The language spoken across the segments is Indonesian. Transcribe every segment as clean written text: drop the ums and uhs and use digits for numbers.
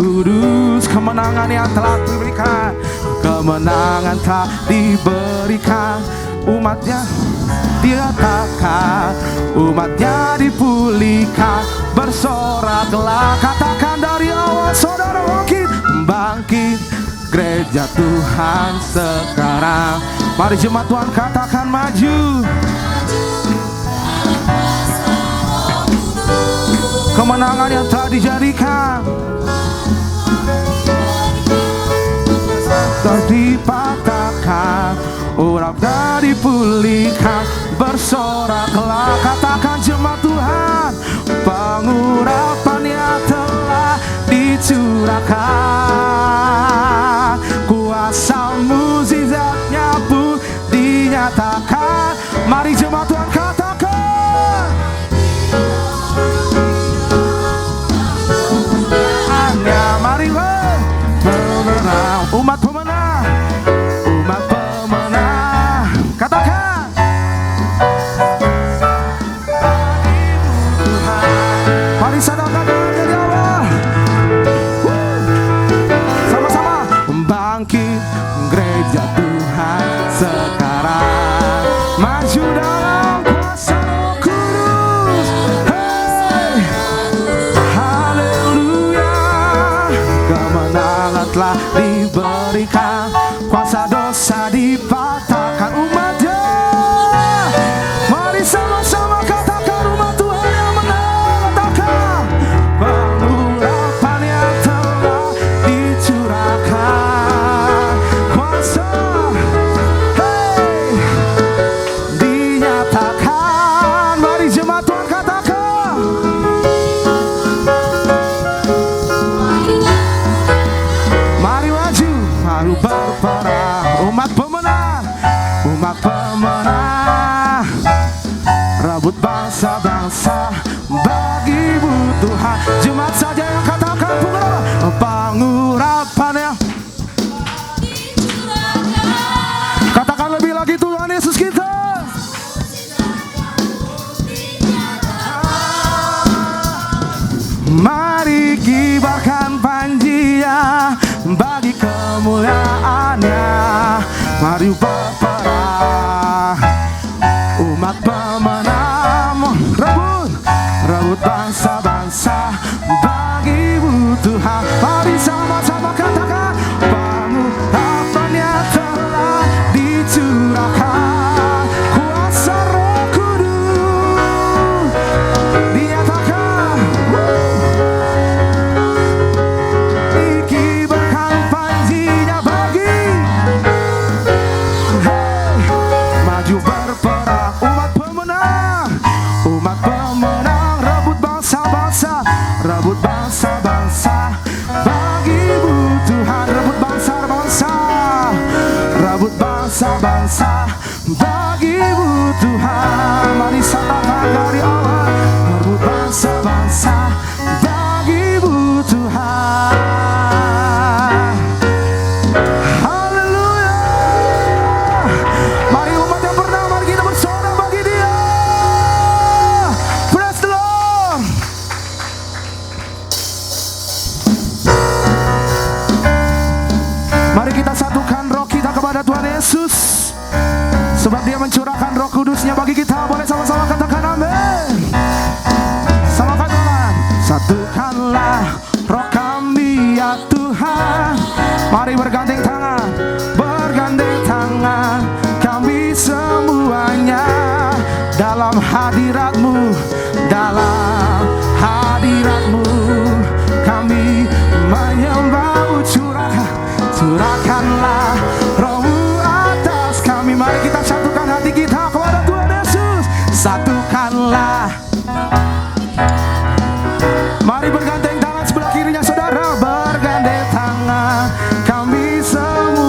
Kudus. Kemenangan yang telah diberikan, kemenangan telah diberikan. Umatnya dikatakan, umatnya dipulihkan. Bersoraklah, katakan dari awal saudara bangkit gereja Tuhan sekarang. Mari jemaat Tuhan katakan maju. Kemenangan yang telah dijadikan, telah dipatahkan, urap dan dipulihkan. Bersoraklah, katakan jemaat Tuhan, pengurapan yang telah dicurahkan, kuasa mukjizatnya pun dinyatakan. Mari jemaat Tuhan katakan, hanya mari pemenang, umat pemenang, umat pemenang. Katakan, mari sadakan dari awal. Sama-sama bangkit gereja Tuhan sekarang. Maju dalam kuasa Roh Kudus. Hey, haleluya. Kemenangan telah diberikan, kuasa dosa dipatahkan umatnya. Mari sama-sama katakan umat Tuhan yang menang. Katakan pengurapan yang telah dicurahkan, kuasa dinyatakan. Mari jemaat Tuhan katakan, mari maju, mari berperang. Umat pemenang, umat pemenang. Rebut bangsa-bangsa bagimu Tuhan. Jemaat saja yang katakan pengurapan yang. Katakan lebih lagi, Tuhan Yesus kita. Mari kibarkan panjinya bagi kemuliaannya. Mari berperang, umat pemenang. Rebut bangsa-bangsa bagimu Tuhan. Mari sama-sama katakan pengurapan yang telah dicurahkan, kuasa Roh Kudus dinyatakan. Dikibarkan panjinya bagi, maju berperang, umat pemenang, umat pemenang. Rebut bangsa-bangsa, rebut bangsa-bangsa bagimu Tuhan. Rebut bangsa-bangsa, rebut bangsa-bangsa bagimu Tuhan. Mari satakan dari awal, rebut bangsa-bangsa bagimu Tuhan. Haleluya. Mari umat yang bernama, mari kita bersorak bagi Dia. Praise the Lord. Mari kita satukan roh kita kepada Tuhan Yesus, sebab Dia mencurahkan Roh Kudusnya bagi kita. Boleh sama-sama katakan amin. Sama katakan, satukanlah roh kami ya Tuhan. Mari bergandeng tangan, bergandeng tangan kami semuanya dalam hadirat-Mu, dalam hadirat-Mu kami menyembah-Mu. Curahkanlah Roh-Mu atas kami. Mari kita satukan hati kita kepada Tuhan Yesus. Satukanlah. Mari bergandeng tangan sebelah kirinya saudara, bergandeng tangan kami semua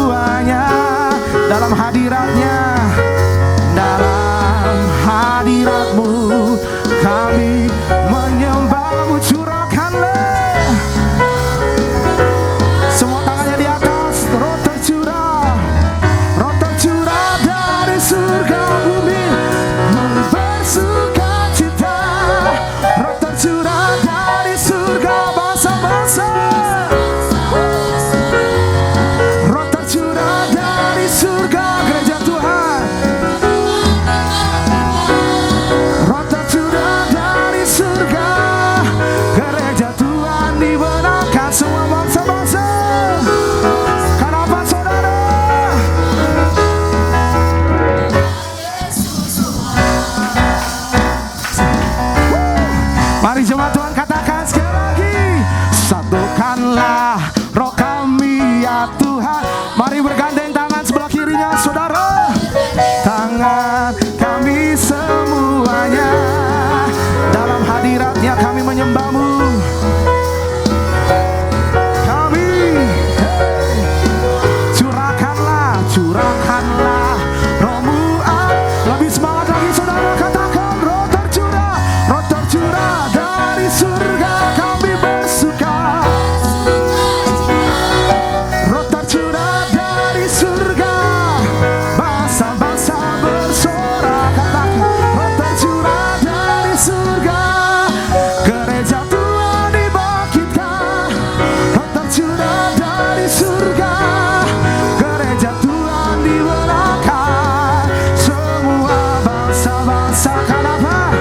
satukanlah roh kami ya Tuhan. Mari bergandeng tangan sebelah kirinya saudara. Tangan kami semuanya, dalam hadiratnya kami menyembah-Mu. Kami curahkanlah roh-Mu. Lebih semangat lagi saudara, katakan roh tercurah dari surga kami bersuka. Roh tercurah dari surga, bangsa-bangsa bersorak. Katakan roh tercurah dari surga, gereja Tuhan dibangkitkan. Roh tercurah dari surga, gereja Tuhan dibenarkan. Semua bangsa-bangsa, kenapa?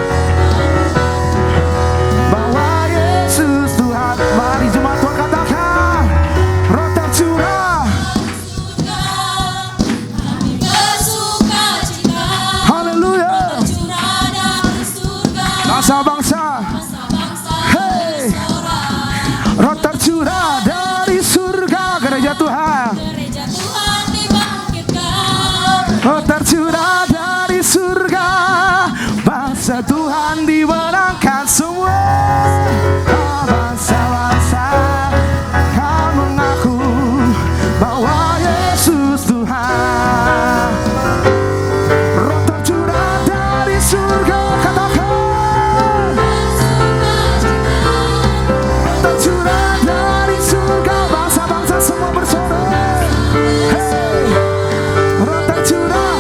Bahwa Yesus Tuhan. Mari jemaat Tuhan katakan roh tercurah. Haleluya. Bangsa-bangsa, hey, roh tercurah dari surga, gereja Tuhan. Roh tercurah dari surga, bangsa Tuhan dimenangkan semua. Bangsa-bangsa kan mengaku bahwa Yesus Tuhan. Roh tercurah dari surga, katakan tercurah dari surga, bangsa-bangsa semua bersorak. Hey, roh tercurah.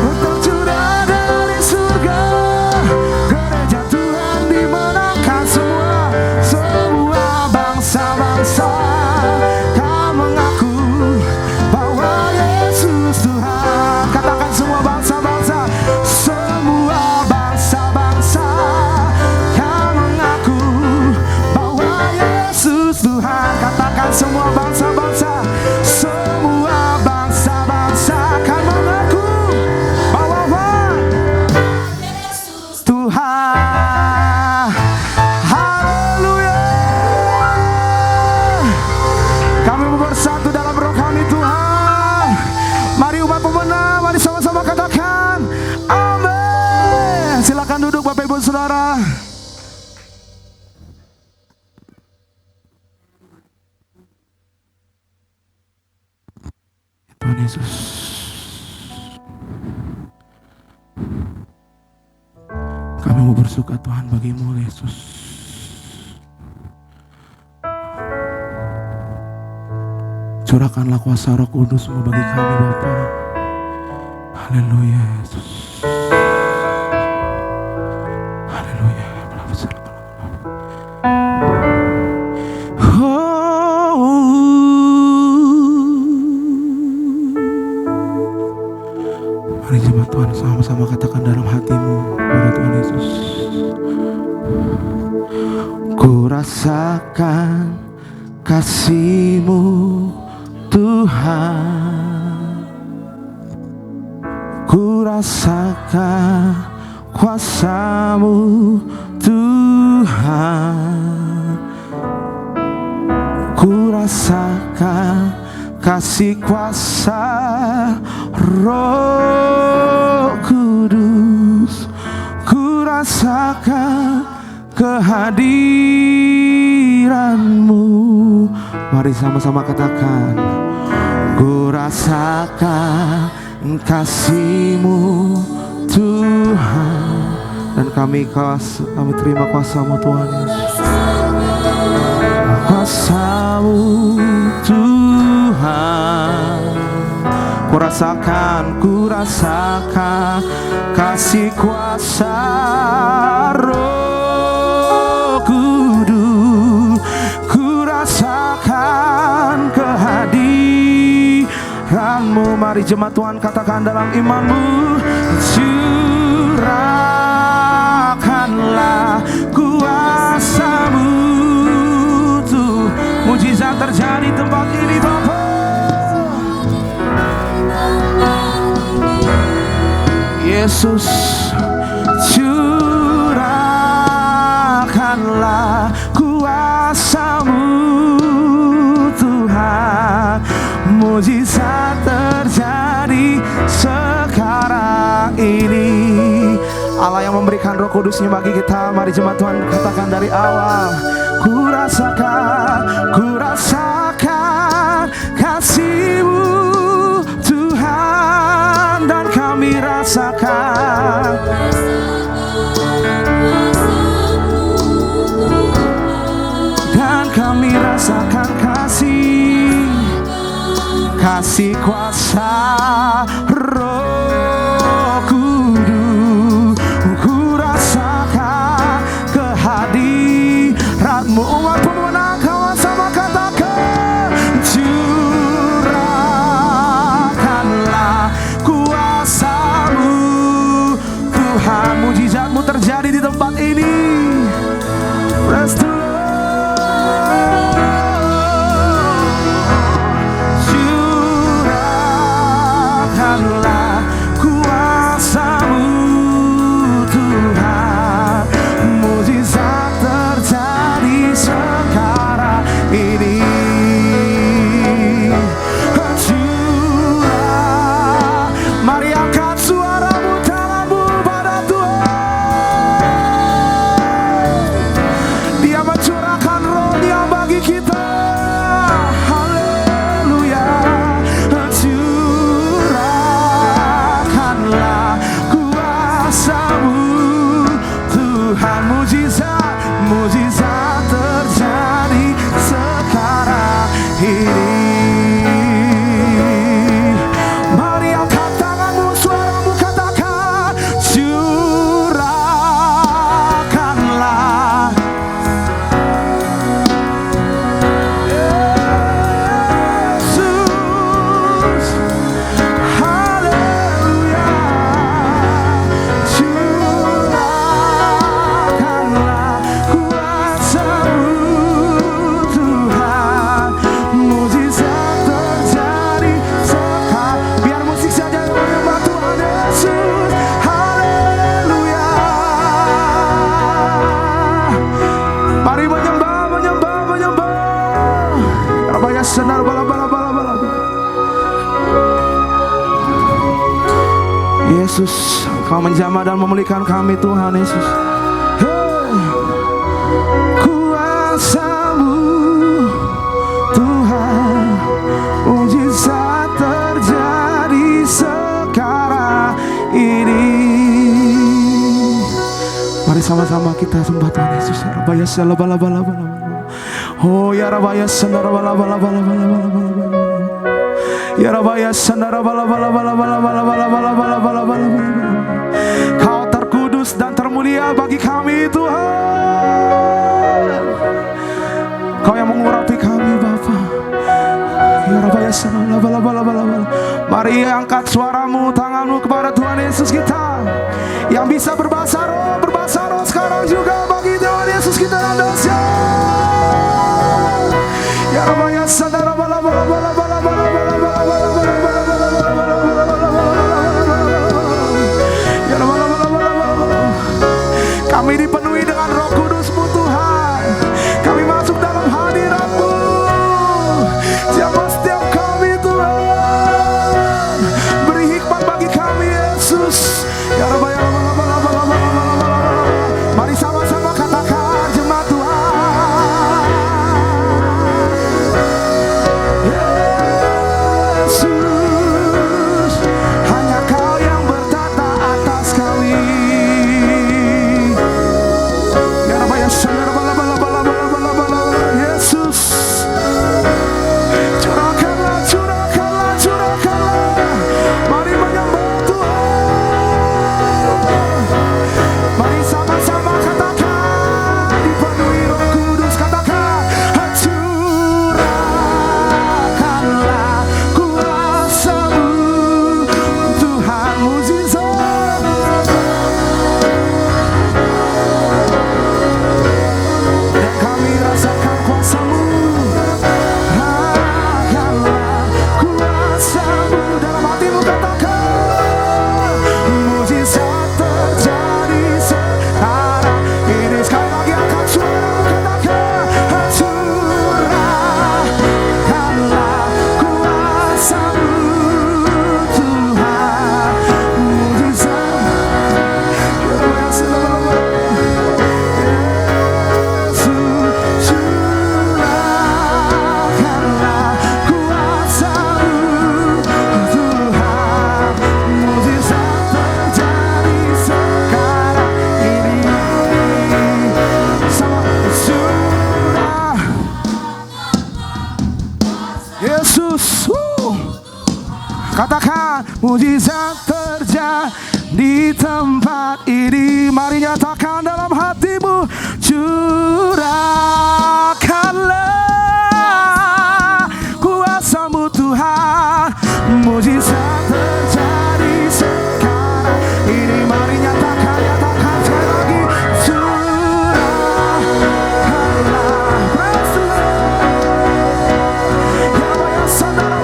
Roh tercurah dari surga, gereja Tuhan dimenangkan semua. Semua bangsa-bangsa kan mengaku bahwa Yesus Tuhan. Katakan semua bangsa-bangsa, semua bangsa-bangsa kan mengaku bahwa Yesus Tuhan. Katakan semua bangsa-bangsa, semua bangsa-bangsa kan mengaku bahwa Yesus Tuhan. Haleluya. Kami mau bersatu dalam roh kami Tuhan. Mari umat pemenang, mari sama-sama katakan amin. Silakan duduk Bapak Ibu Saudara. Tuhan Yesus, kami mau bersuka Tuhan bagimu Yesus. Curahkanlah kuasa Roh Kudus-Mu bagi kami Bapa. Haleluya Yesus. Haleluya. Mari jemaat Tuhan sama-sama katakan dalam hatimu kepada Tuhan Yesus. Ku rasakan kasih-Mu Tuhan, ku rasakan kuasa-Mu Tuhan, ku rasakan kasih kuasa Roh Kudus, ku rasakan kehadiran-Mu. Mari sama-sama katakan, ku rasakan kasih-Mu Tuhan, dan kami terima kuasa-Mu Tuhan Yesus. Kuasa-Mu Tuhan, ku rasakan kasih kuasa Roh Kudus, ku rasakan kehadiran-Mu. Mari jemaat Tuhan katakan dalam iman-Mu, curahkanlah kuasa-Mu Tuhan. Mujizat terjadi tempat ini Bapa. Yesus, curahkanlah memberikan Roh Kudusnya bagi kita. Mari jemaat Tuhan katakan dari awal. Ku rasakan kasih-Mu Tuhan, dan kami rasakan kasih kuasa Roh Kudus. Ku rasakan kehadirat-Mu. Umat pemenang kawan sama katakan, curahkanlah kuasa-Mu Tuhan. Mujizat-Mu terjadi di tempat ini. Praise the Lord. Mujizat terjadi sekarang ini. Mari angkat tanganmu, suaramu katakan, curahkanlah Yesus. Haleluya. Curahkanlah kuasa-Mu Tuhan. Mujizat terjadi sekarang. Biar musik saja yang menyembah Tuhan Yesus. Haleluya. Mari menyembah, menyembah, menyembah. Rabaya senar bala bala bala bala. Yesus, Kau menjamah dan memulihkan kami Tuhan Yesus. Kuasa-Mu Tuhan, mujizat terjadi sekarang ini. Mari sama-sama kita sembah Tuhan Yesus. Rabaya sela bala bala bala. Oh ya Rabaya sendara bala bala bala bala bala bala. Ya Rabaya sendara bala bala bala bala bala bala bala bala bala bala. Kau terkudus dan termulia bagi kami Tuhan. Kau yang mengurapi kami Bapa. Ya Rabaya sendara bala bala bala bala. Mari angkat suaramu, tanganmu kepada Tuhan Yesus kita yang bisa berbahasa roh sekarang juga bagi Tuhan Yesus kita Indonesia. Ya Rabaya sendara bala bala bala bala bala bala bala bala bala bala bala. Kami dipenuhi dengan Roh Kudus-Mu Tuhan. Kami masuk dalam hadirat-Mu. Jamah setiap kami Tuhan. Beri hikmat bagi kami Yesus. Ya Rabbi, ya Rabbi, mari sama-sama katakan jemaat Tuhan. Yesus, hanya Kau yang bertata atas kami. mari nyatakan dalam hatimu, curahkanlah kuasa-Mu Tuhan, mujizat terjadi sekarang ini. Mari nyatakan sekali lagi, curahkanlah. Praise the Lord. Curahkanlah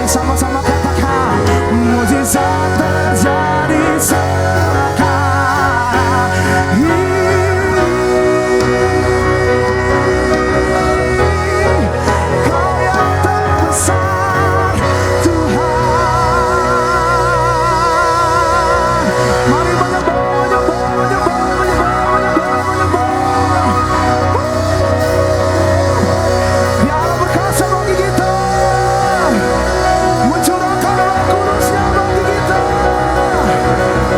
sama-sama katakan, mujizat terjadi sekarang ini. Kau yang terbesar Tuhan. Mari menyembah. Biarlah berkasa bagi kita, mencurahkan Roh Kudus-Nya bagi kita,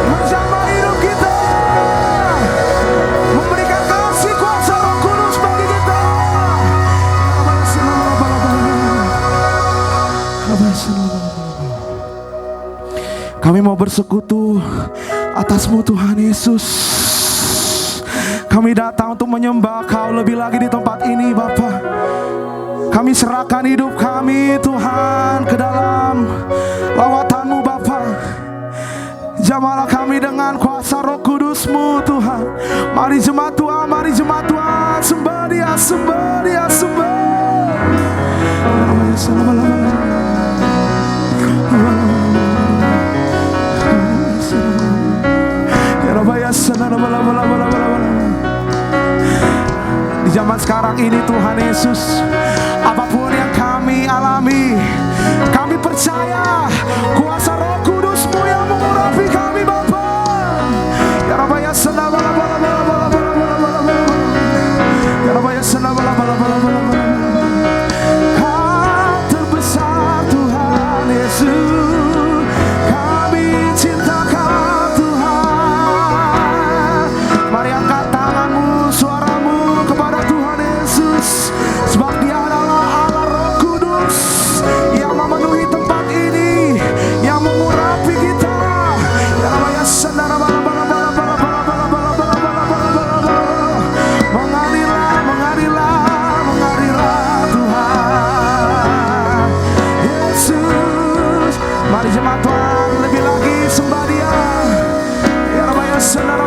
menjamah hidup kita, memberikan kasih kuasa Roh Kudus bagi kita. Kami mau bersekutu atas-Mu Tuhan Yesus. Kami datang untuk menyembah Kau lebih lagi di tempat ini Bapa. Kami serahkan hidup kami Tuhan ke dalam lawatan-Mu Bapa. Jamalah kami dengan kuasa Roh Kudus-Mu Tuhan. Mari jemaat Tuhan, sembah Dia, Di zaman sekarang ini Tuhan Yesus, apapun yang kami alami, kami percaya kuasa Roh Kudus-Mu yang mengurapi kami Bapa. Ya Rabbi ya sana bala bala bala bala bala bala bala. Ya Rabbi ya sana bala bala bala bala bala. Kau terbesar Tuhan Yesus, kami cintakan Tuhan. Mari angkat tanganmu, suaramu kepada Tuhan Yesus, sebab Dia adalah Allah Roh Kudus yang memenuhi tempat ini, yang mengurapi kita. Ya Allah ya saudara, mengadilah Tuhan Yesus. Mari jemaat Tuhan lebih lagi sembah Dia. Ya Allah ya saudara,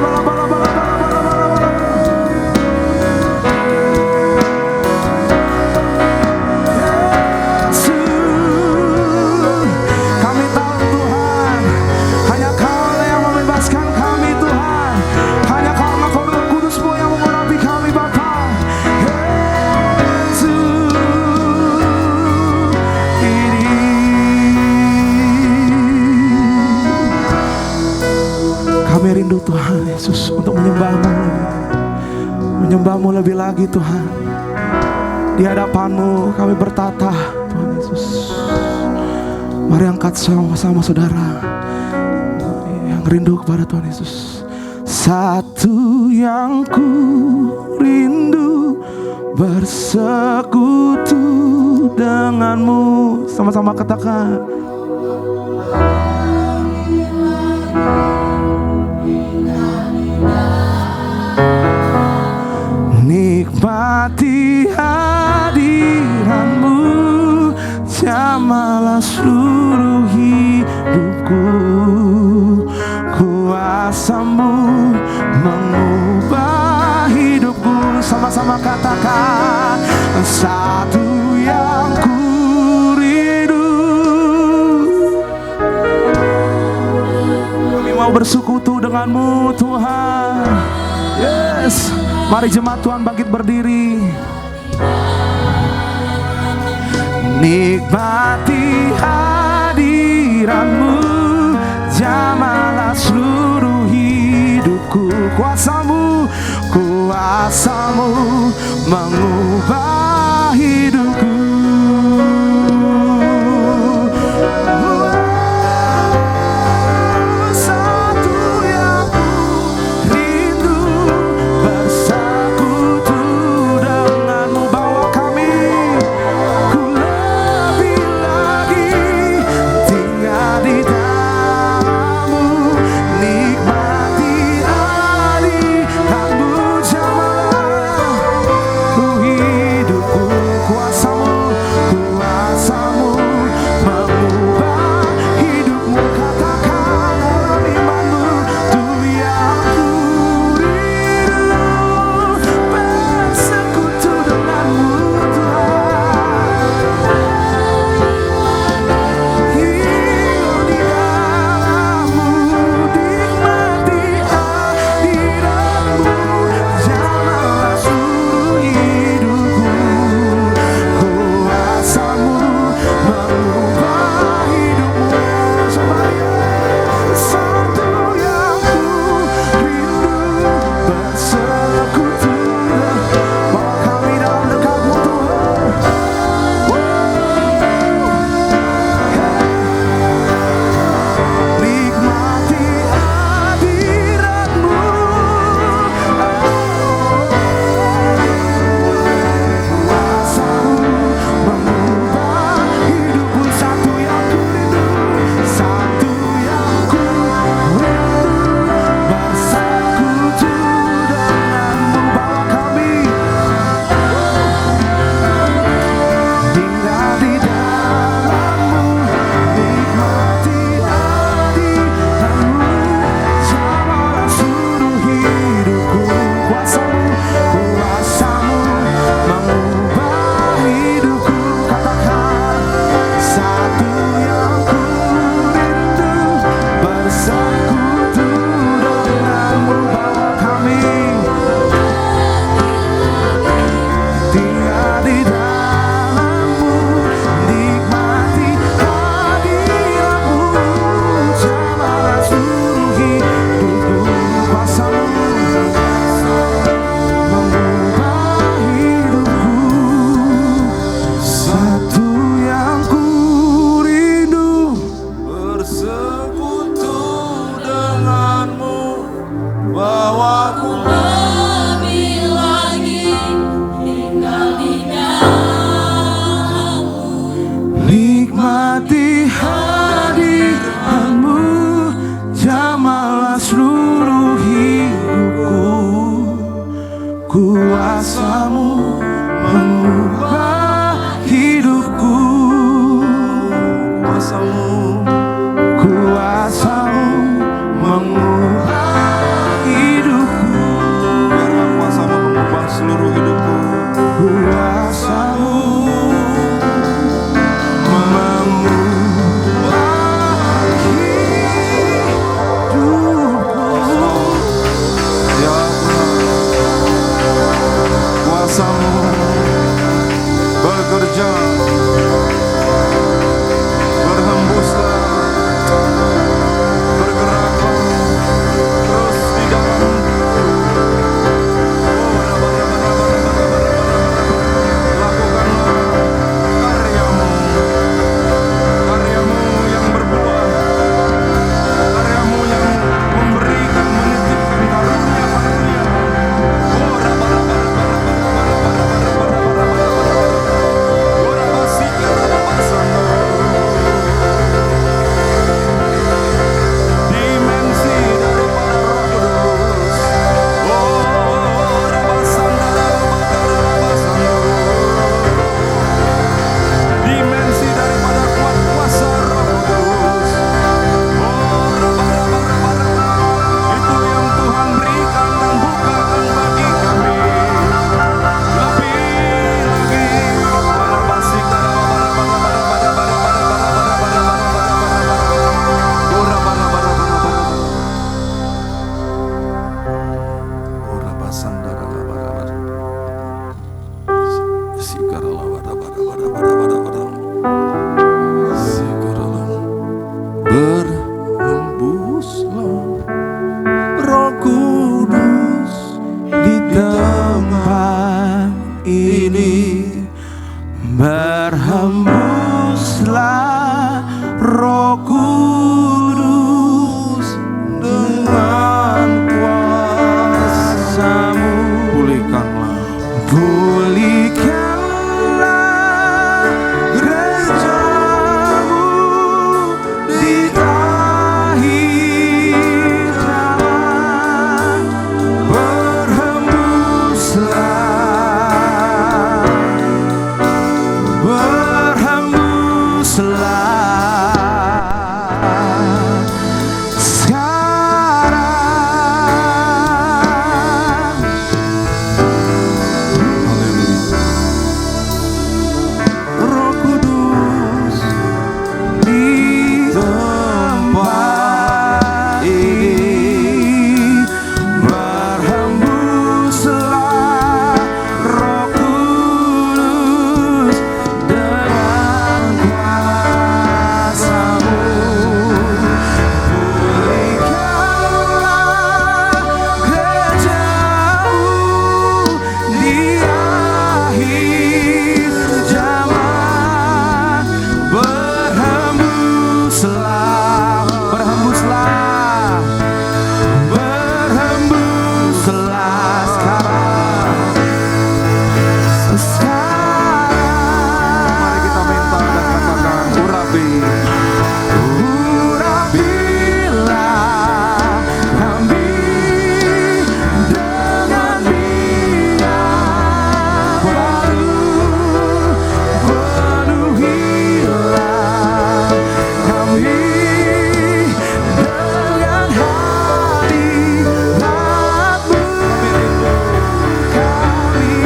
kami rindu Tuhan Yesus untuk menyembah-Mu lebih lagi Tuhan. Di hadapan-Mu kami bertata Tuhan Yesus. Mari angkat sama-sama saudara yang rindu kepada Tuhan Yesus. Satu yang ku rindu, bersekutu dengan-Mu. Sama-sama katakan. Nikmati hadiran-Mu, jamalah seluruh hidupku. Kuasa-Mu mengubah hidupku. Sama-sama katakan, satu yang ku rindu. Kami mau bersekutu dengan-Mu Tuhan. Yes. Mari jemaat Tuhan bangkit berdiri. Nikmati hadiran-Mu, jamalah seluruh hidupku. Kuasa-Mu mengubah Berhembuslah Roh Kudus dengan kuasa-Mu. Pulihkanlah gereja-Mu di akhir zaman. Berhembuslah sekarang. Roh Kudus di tempat ini. Berhembuslah Roh Kudus dengan kuasa-Mu. Pulihkanlah gereja-Mu di akhir zaman. Berhembuslah, berhembuslah, berhembuslah sekarang. Mari kita minta dan katakan, urapilah kami dengan minyak baru. Penuhilah kami dengan hadirat-Mu. Kami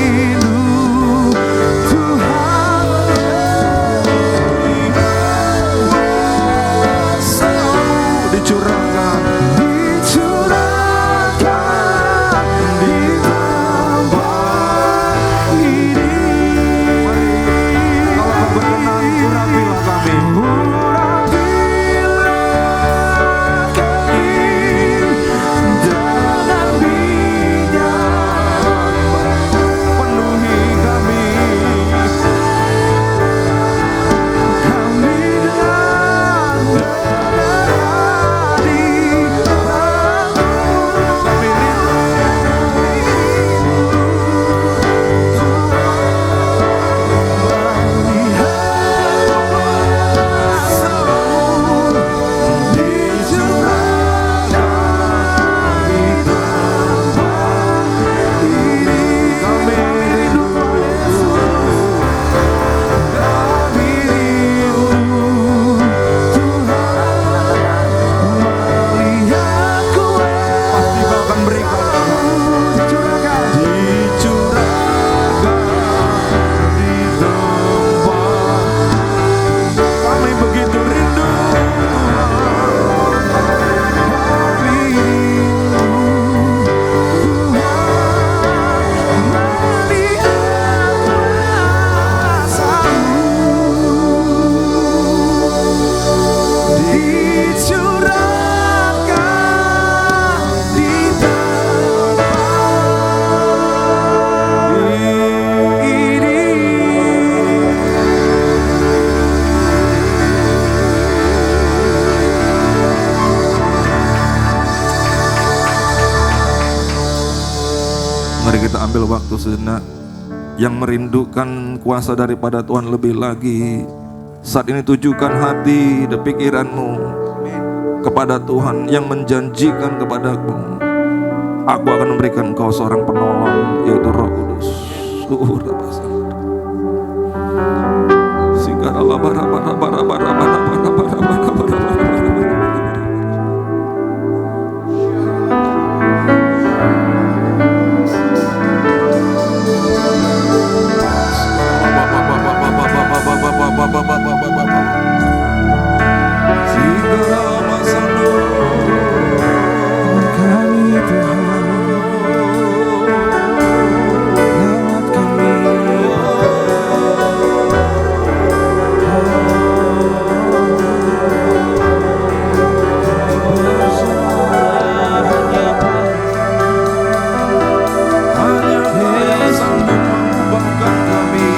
rindu Tuhan, kuasa-Mu dicurahkan di tempat ini. Kalau Kau berkenan, urapilah kami. Urapilah kami dengan minyak. Penuhi kami. Kami dengan hadirat-Mu. Kami Mari kita ambil waktu sejenak. Yang merindukan kuasa daripada Tuhan lebih lagi, saat ini tujukan hati dan pikiranmu kepada Tuhan yang menjanjikan kepadamu, aku akan memberikan engkau seorang penolong, yaitu Roh Kudus. Hanya Dia yang sanggup membuahkan kami.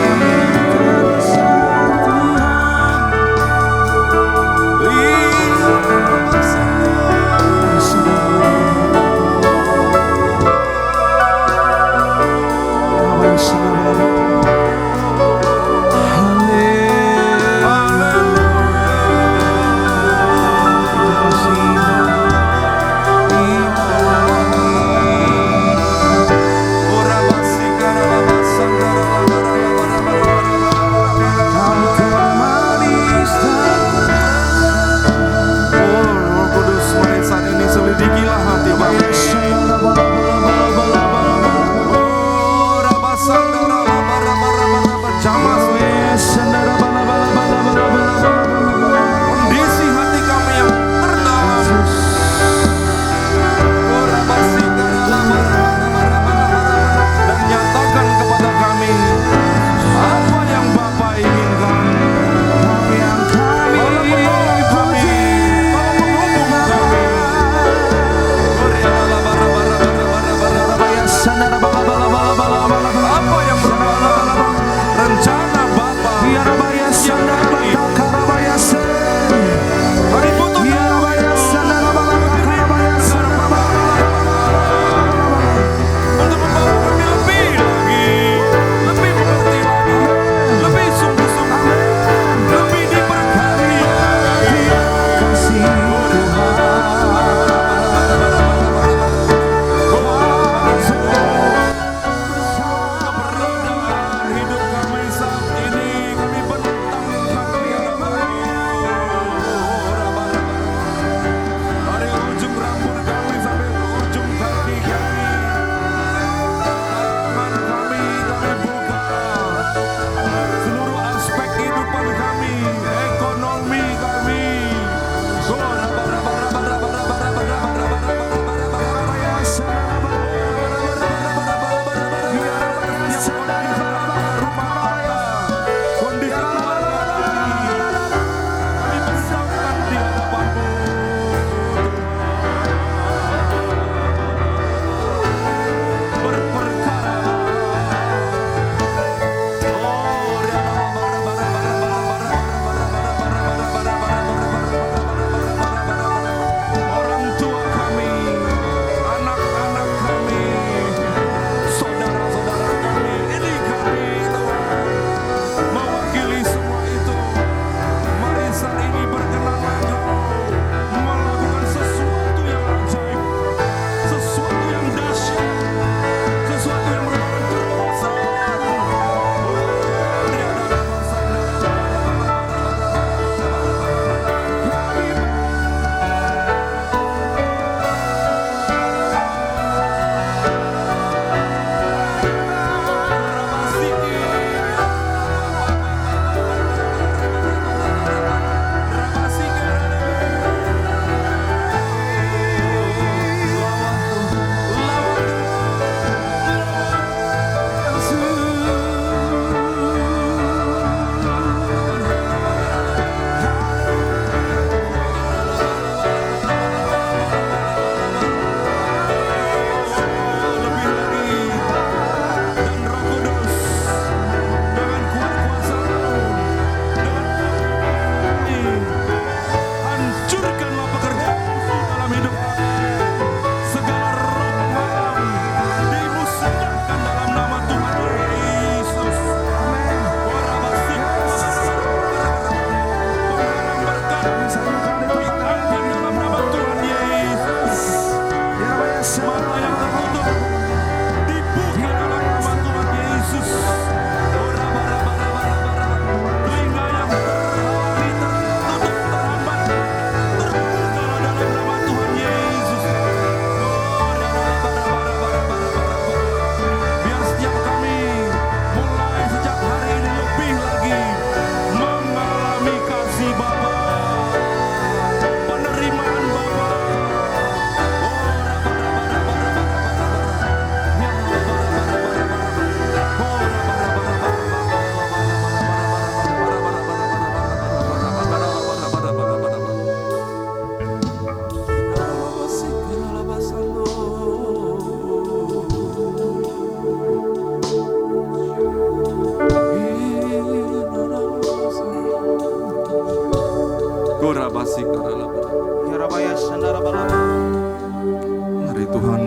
Mari Tuhan,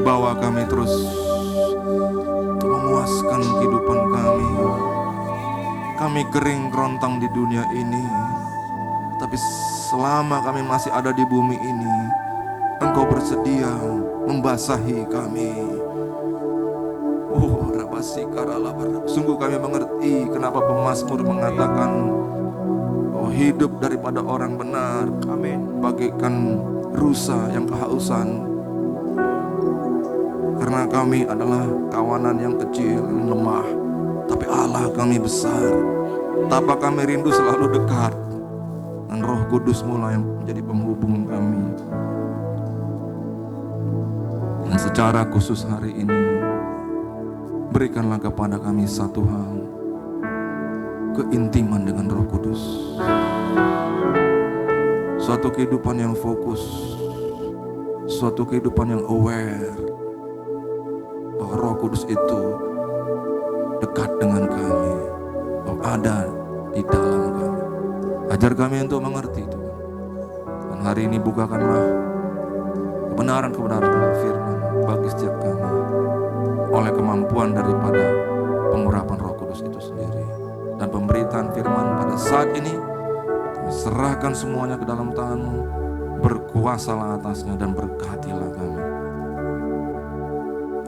bawa kami terus memuaskan kehidupan kami. Kami kering kerontang di dunia ini, tapi selama kami masih ada di bumi ini, Engkau bersedia membasahi kami. Oh, sungguh kami mengerti kenapa pemazmur mengatakan, oh, hidup daripada orang benar, amin, bagaikan rusa yang kehausan. Karena kami adalah kawanan yang kecil, lemah, tapi Allah kami besar. Tapak kami rindu selalu dekat, dan Roh Kudus mulai menjadi penghubung kami. Dan secara khusus hari ini, berikanlah kepada kami satu hal, keintiman dengan Roh Kudus. Suatu kehidupan yang fokus, suatu kehidupan yang aware bahwa Roh Kudus itu dekat dengan kami, bahwa ada di dalam kami. Ajar kami untuk mengerti itu. Dan hari ini bukakanlah kebenaran-kebenaran firman bagi setiap kami oleh kemampuan daripada pengurapan Roh Kudus itu sendiri. Dan pemberitaan firman pada saat ini, kami serahkan semuanya ke dalam tangan-Mu. Berkuasalah atasnya dan berkatilah kami.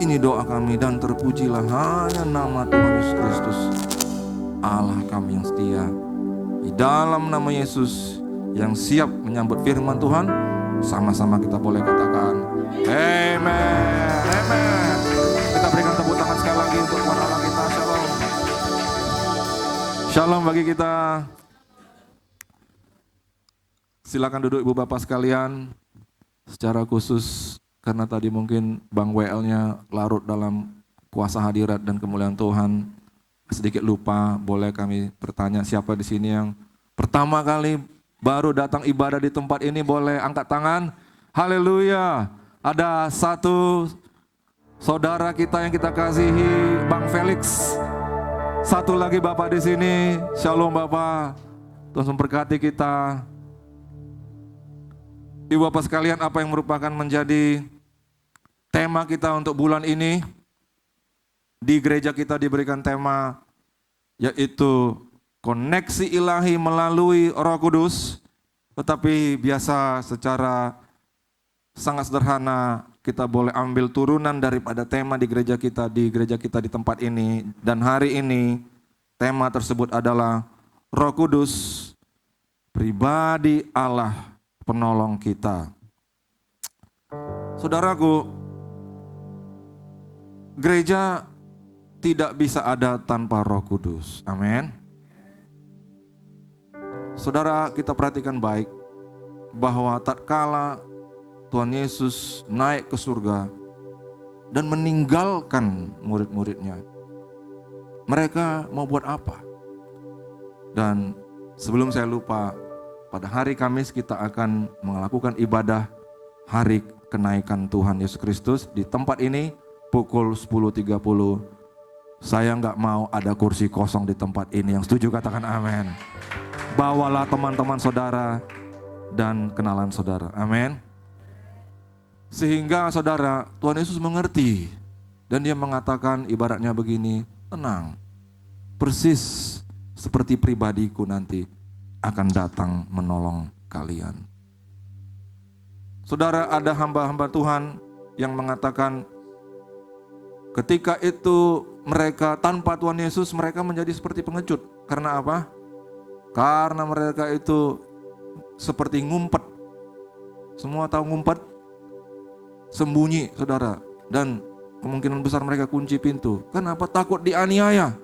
Ini doa kami, dan terpujilah hanya nama Tuhan Yesus Kristus, Allah kami yang setia. Di dalam nama Yesus yang siap menyambut firman Tuhan, sama-sama kita boleh katakan amen, amen. Kita berikan tepuk tangan sekali lagi untuk Tuhan Allah kita. Shalom. Shalom bagi kita. Silakan duduk Ibu Bapak sekalian. Secara khusus karena tadi mungkin Bang WL-nya larut dalam kuasa hadirat dan kemuliaan Tuhan, sedikit lupa, boleh kami bertanya siapa di sini yang pertama kali baru datang ibadah di tempat ini, boleh angkat tangan. Haleluya. Ada satu saudara kita yang kita kasihi, Bang Felix. Satu lagi Bapak di sini. Shalom Bapak. Tuhan memberkati kita. Ibu Bapak sekalian, apa yang merupakan menjadi tema kita untuk bulan ini? Di gereja kita diberikan tema yaitu koneksi ilahi melalui Roh Kudus. Tetapi biasa secara sangat sederhana kita boleh ambil turunan daripada tema di gereja kita di tempat ini. Dan hari ini tema tersebut adalah Roh Kudus, pribadi Allah penolong kita. Saudaraku, gereja tidak bisa ada tanpa Roh Kudus. Amin. Saudara, kita perhatikan baik bahwa tatkala Tuhan Yesus naik ke surga dan meninggalkan murid-muridnya, mereka mau buat apa? Dan sebelum saya lupa, pada hari Kamis kita akan melakukan ibadah hari kenaikan Tuhan Yesus Kristus di tempat ini pukul 10.30. Saya nggak mau ada kursi kosong di tempat ini. Yang setuju katakan amin. Bawalah teman-teman saudara dan kenalan saudara. Amin. Sehingga saudara, Tuhan Yesus mengerti dan dia mengatakan ibaratnya begini, tenang, persis seperti pribadiku nanti akan datang menolong kalian. Saudara, ada hamba-hamba Tuhan yang mengatakan ketika itu mereka tanpa Tuhan Yesus mereka menjadi seperti pengecut. Karena apa? Karena mereka itu seperti ngumpet. Semua tahu ngumpet? Sembunyi, saudara. Dan kemungkinan besar mereka kunci pintu. Kenapa? Takut dianiaya,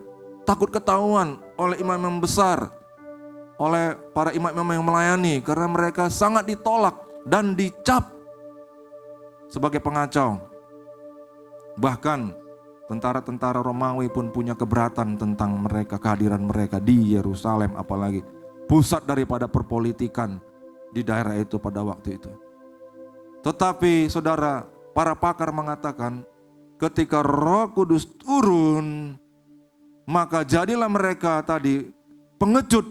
takut ketahuan oleh imam-imam besar, oleh para imam-imam yang melayani, karena mereka sangat ditolak dan dicap sebagai pengacau. Bahkan tentara-tentara Romawi pun punya keberatan tentang mereka, kehadiran mereka di Yerusalem, apalagi pusat daripada perpolitikan di daerah itu pada waktu itu. Tetapi saudara, para pakar mengatakan ketika Roh Kudus turun, maka jadilah mereka tadi pengecut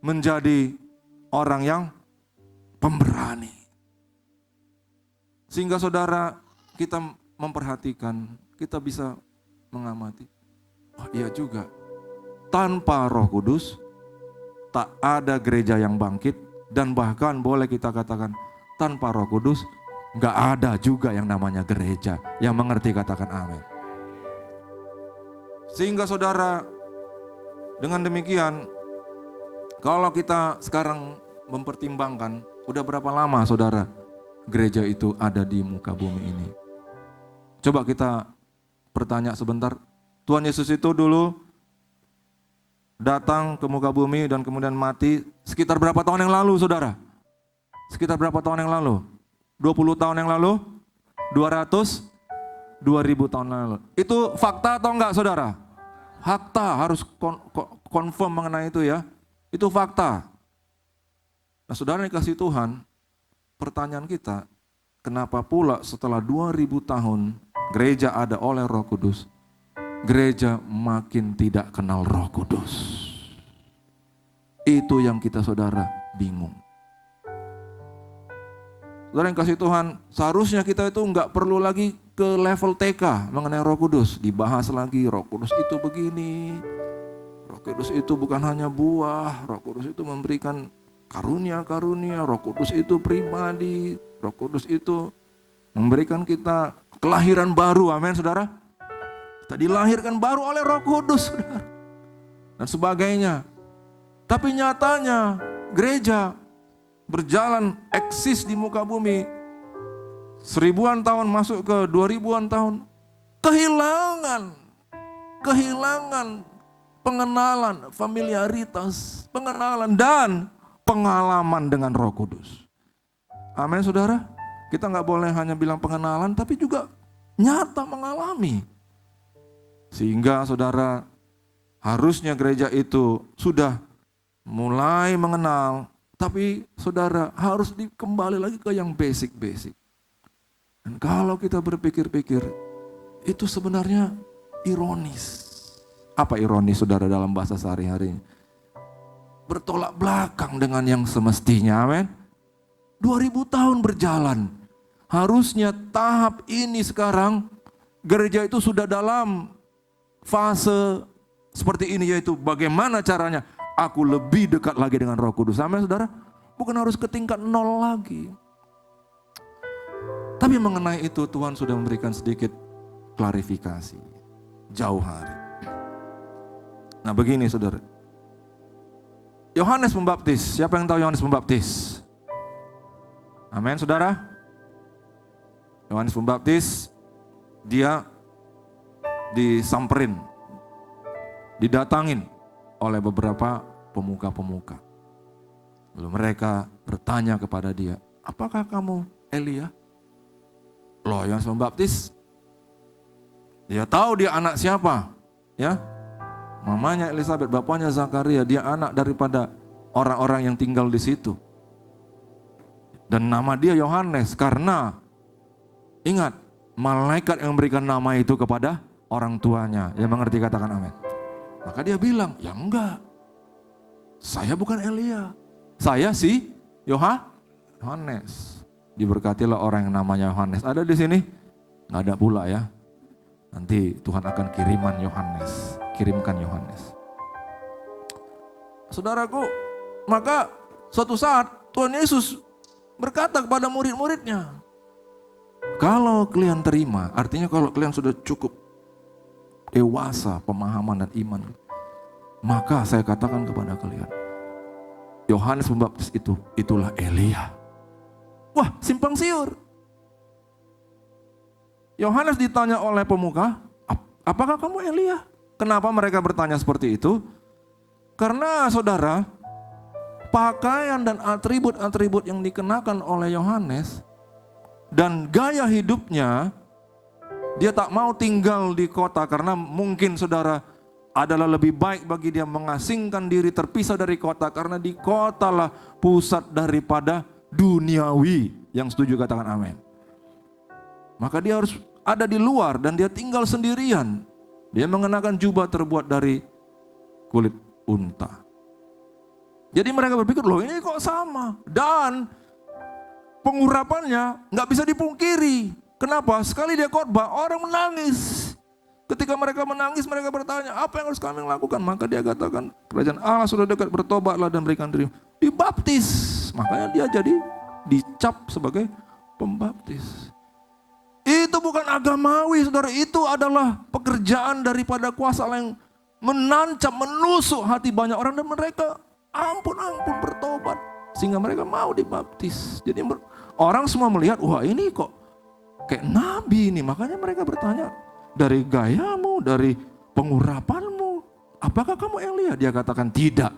menjadi orang yang pemberani. Sehingga saudara, kita memperhatikan, kita bisa mengamati. Oh iya juga, tanpa Roh Kudus tak ada gereja yang bangkit, dan bahkan boleh kita katakan tanpa Roh Kudus gak ada juga yang namanya gereja. Yang mengerti katakan amin. Sehingga saudara, dengan demikian, kalau kita sekarang mempertimbangkan, udah berapa lama saudara gereja itu ada di muka bumi ini? Coba kita bertanya sebentar. Tuhan Yesus itu dulu datang ke muka bumi dan kemudian mati sekitar berapa tahun yang lalu saudara? Sekitar berapa tahun yang lalu? 20 tahun yang lalu? 200? 2000 tahun yang lalu. Itu fakta atau enggak saudara? Fakta, harus confirm mengenai itu ya. Itu fakta. Nah saudara dikasih Tuhan, pertanyaan kita, kenapa pula setelah 2000 tahun gereja ada oleh Roh Kudus, gereja makin tidak kenal Roh Kudus? Itu yang kita saudara bingung. Saudara yang kasih Tuhan, seharusnya kita itu enggak perlu lagi ke level TK mengenai Roh Kudus. Dibahas lagi, Roh Kudus itu begini, Roh Kudus itu bukan hanya buah, Roh Kudus itu memberikan karunia-karunia, Roh Kudus itu pribadi, Roh Kudus itu memberikan kita kelahiran baru, amin saudara. Kita dilahirkan baru oleh Roh Kudus, saudara, dan sebagainya. Tapi nyatanya gereja berjalan eksis di muka bumi 1000-an tahun masuk ke 2000-an tahun, kehilangan pengenalan, familiaritas, pengenalan dan pengalaman dengan Roh Kudus. Amin saudara. Kita nggak boleh hanya bilang pengenalan, tapi juga nyata mengalami. Sehingga saudara, harusnya gereja itu sudah mulai mengenal, tapi saudara harus kembali lagi ke yang basic-basic. Dan kalau kita berpikir-pikir, itu sebenarnya ironis. Apa ironis saudara dalam bahasa sehari-hari? Bertolak belakang dengan yang semestinya, amin. 2000 tahun berjalan. Harusnya tahap ini sekarang gereja itu sudah dalam fase seperti ini, yaitu bagaimana caranya aku lebih dekat lagi dengan Roh Kudus. Amin saudara. Bukan harus ke tingkat 0 lagi. Tapi mengenai itu Tuhan sudah memberikan sedikit klarifikasi jauh hari. Nah begini saudara, Yohanes Pembaptis, siapa yang tahu Yohanes Pembaptis? Amin saudara. Yohanes Pembaptis, dia disamperin, didatangin oleh beberapa pemuka-pemuka. Lalu mereka bertanya kepada dia, apakah kamu Elia? Loh, Yohanes Pembaptis, dia tahu dia anak siapa, ya. Mamanya Elizabeth, bapaknya Zakaria, dia anak daripada orang-orang yang tinggal di situ. Dan nama dia Yohanes karena ingat, malaikat yang memberikan nama itu kepada orang tuanya. Yang mengerti katakan amin. Maka dia bilang, ya enggak, saya bukan Elia, saya si Yohanes. Diberkatilah orang yang namanya Yohanes. Ada di sini? Nggak ada pula ya. Nanti Tuhan akan kirimkan Yohanes. Saudaraku, maka suatu saat Tuhan Yesus berkata kepada murid-muridnya, kalau kalian terima, artinya kalau kalian sudah cukup dewasa pemahaman dan iman, maka saya katakan kepada kalian, Yohanes Pembaptis itulah Elia. Wah, simpang siur. Yohanes ditanya oleh pemuka, apakah kamu Elia? Kenapa mereka bertanya seperti itu? Karena saudara, pakaian dan atribut-atribut yang dikenakan oleh Yohanes dan gaya hidupnya, dia tak mau tinggal di kota karena mungkin saudara adalah lebih baik bagi dia mengasingkan diri, terpisah dari kota, karena di kotalah pusat daripada duniawi. Yang setuju katakan amin. Maka dia harus ada di luar dan dia tinggal sendirian. Dia mengenakan jubah terbuat dari kulit unta. Jadi mereka berpikir, loh ini kok sama. Dan pengurapannya nggak bisa dipungkiri. Kenapa? Sekali dia khotbah, orang menangis. Ketika mereka menangis, mereka bertanya, apa yang harus kami lakukan? Maka dia katakan, kerajaan Allah sudah dekat, bertobatlah dan berikan diri. Dibaptis. Makanya dia jadi dicap sebagai pembaptis. Itu bukan agamawi, saudara. Itu adalah pekerjaan daripada kuasa Allah yang menancap, menusuk hati banyak orang. Dan mereka ampun bertobat. Sehingga mereka mau dibaptis. Jadi orang semua melihat, wah ini kok kayak nabi ini. Makanya mereka bertanya, dari gayamu, dari pengurapanmu, apakah kamu Elia? Dia katakan tidak.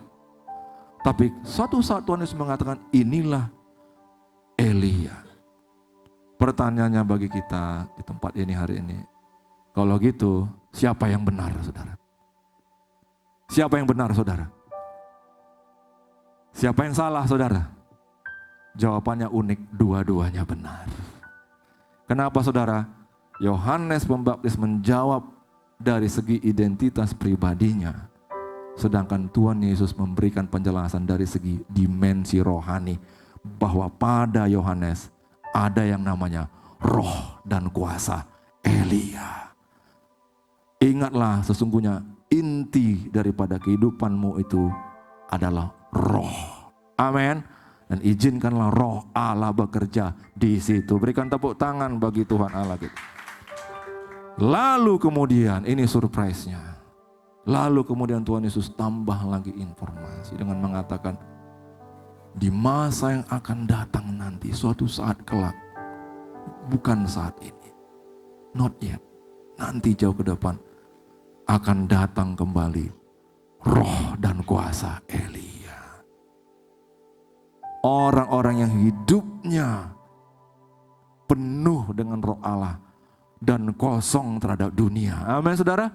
Tapi suatu saat Tuhan Yesus mengatakan, inilah Elia. Pertanyaannya bagi kita di tempat ini hari ini, kalau gitu siapa yang benar, saudara? Siapa yang benar, saudara? Siapa yang salah, saudara? Jawabannya unik, dua-duanya benar. Kenapa, saudara? Yohanes Pembaptis menjawab dari segi identitas pribadinya, sedangkan Tuhan Yesus memberikan penjelasan dari segi dimensi rohani, bahwa pada Yohanes ada yang namanya roh dan kuasa Elia. Ingatlah, sesungguhnya inti daripada kehidupanmu itu adalah roh. Amin. Dan izinkanlah roh Allah bekerja di situ. Berikan tepuk tangan bagi Tuhan Allah kita. Lalu kemudian, ini surprise-nya. Lalu kemudian Tuhan Yesus tambah lagi informasi dengan mengatakan, di masa yang akan datang nanti, suatu saat kelak, bukan saat ini, not yet, nanti jauh ke depan, akan datang kembali roh dan kuasa Elia. Orang-orang yang hidupnya penuh dengan roh Allah dan kosong terhadap dunia. Amin, saudara.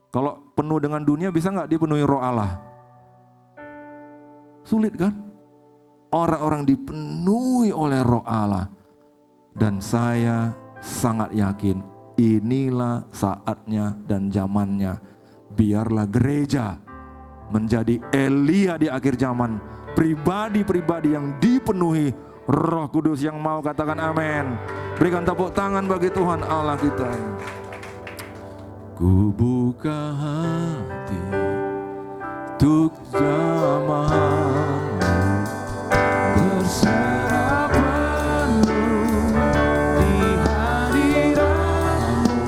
Kalau penuh dengan dunia, bisa nggak dipenuhi roh Allah? Sulit kan? Orang-orang dipenuhi oleh roh Allah. Dan saya sangat yakin inilah saatnya dan zamannya. Biarlah gereja menjadi Elia di akhir zaman. Pribadi-pribadi yang dipenuhi Roh Kudus. Yang mau katakan amin. Berikan tepuk tangan bagi Tuhan Allah kita. Ku buka hati untuk jamaah-Mu, berserah penuh di hadirat-Mu.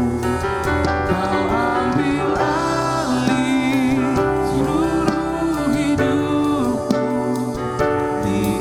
Kau ambil alih seluruh hidupku di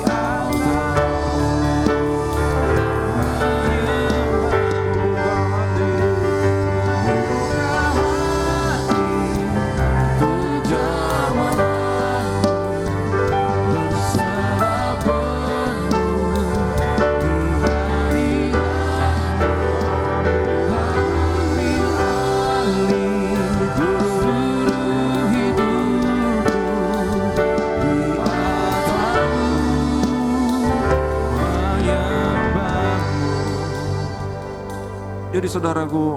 Jadi saudaraku,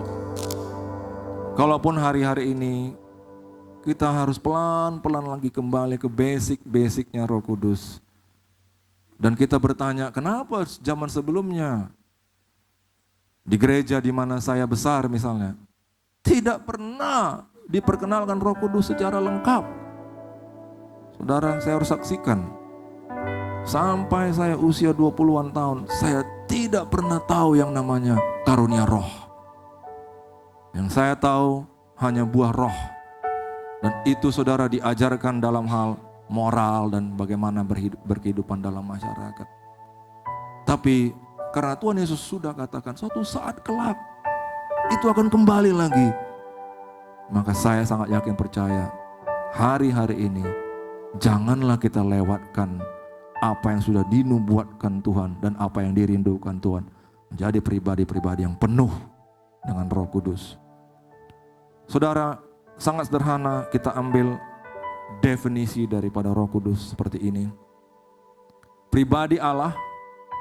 kalaupun hari-hari ini kita harus pelan-pelan lagi kembali ke basic-basicnya Roh Kudus. Dan kita bertanya, kenapa zaman sebelumnya di gereja di mana saya besar misalnya, tidak pernah diperkenalkan Roh Kudus secara lengkap. Saudara, saya harus saksikan, sampai saya usia 20-an tahun, saya tidak pernah tahu yang namanya karunia roh. Yang saya tahu hanya buah roh. Dan itu saudara diajarkan dalam hal moral dan bagaimana berkehidupan dalam masyarakat. Tapi karena Tuhan Yesus sudah katakan suatu saat kelak itu akan kembali lagi. Maka saya sangat yakin percaya hari-hari ini janganlah kita lewatkan apa yang sudah dinubuatkan Tuhan dan apa yang dirindukan Tuhan. Menjadi pribadi-pribadi yang penuh dengan Roh Kudus. Saudara, sangat sederhana kita ambil definisi daripada Roh Kudus seperti ini. Pribadi Allah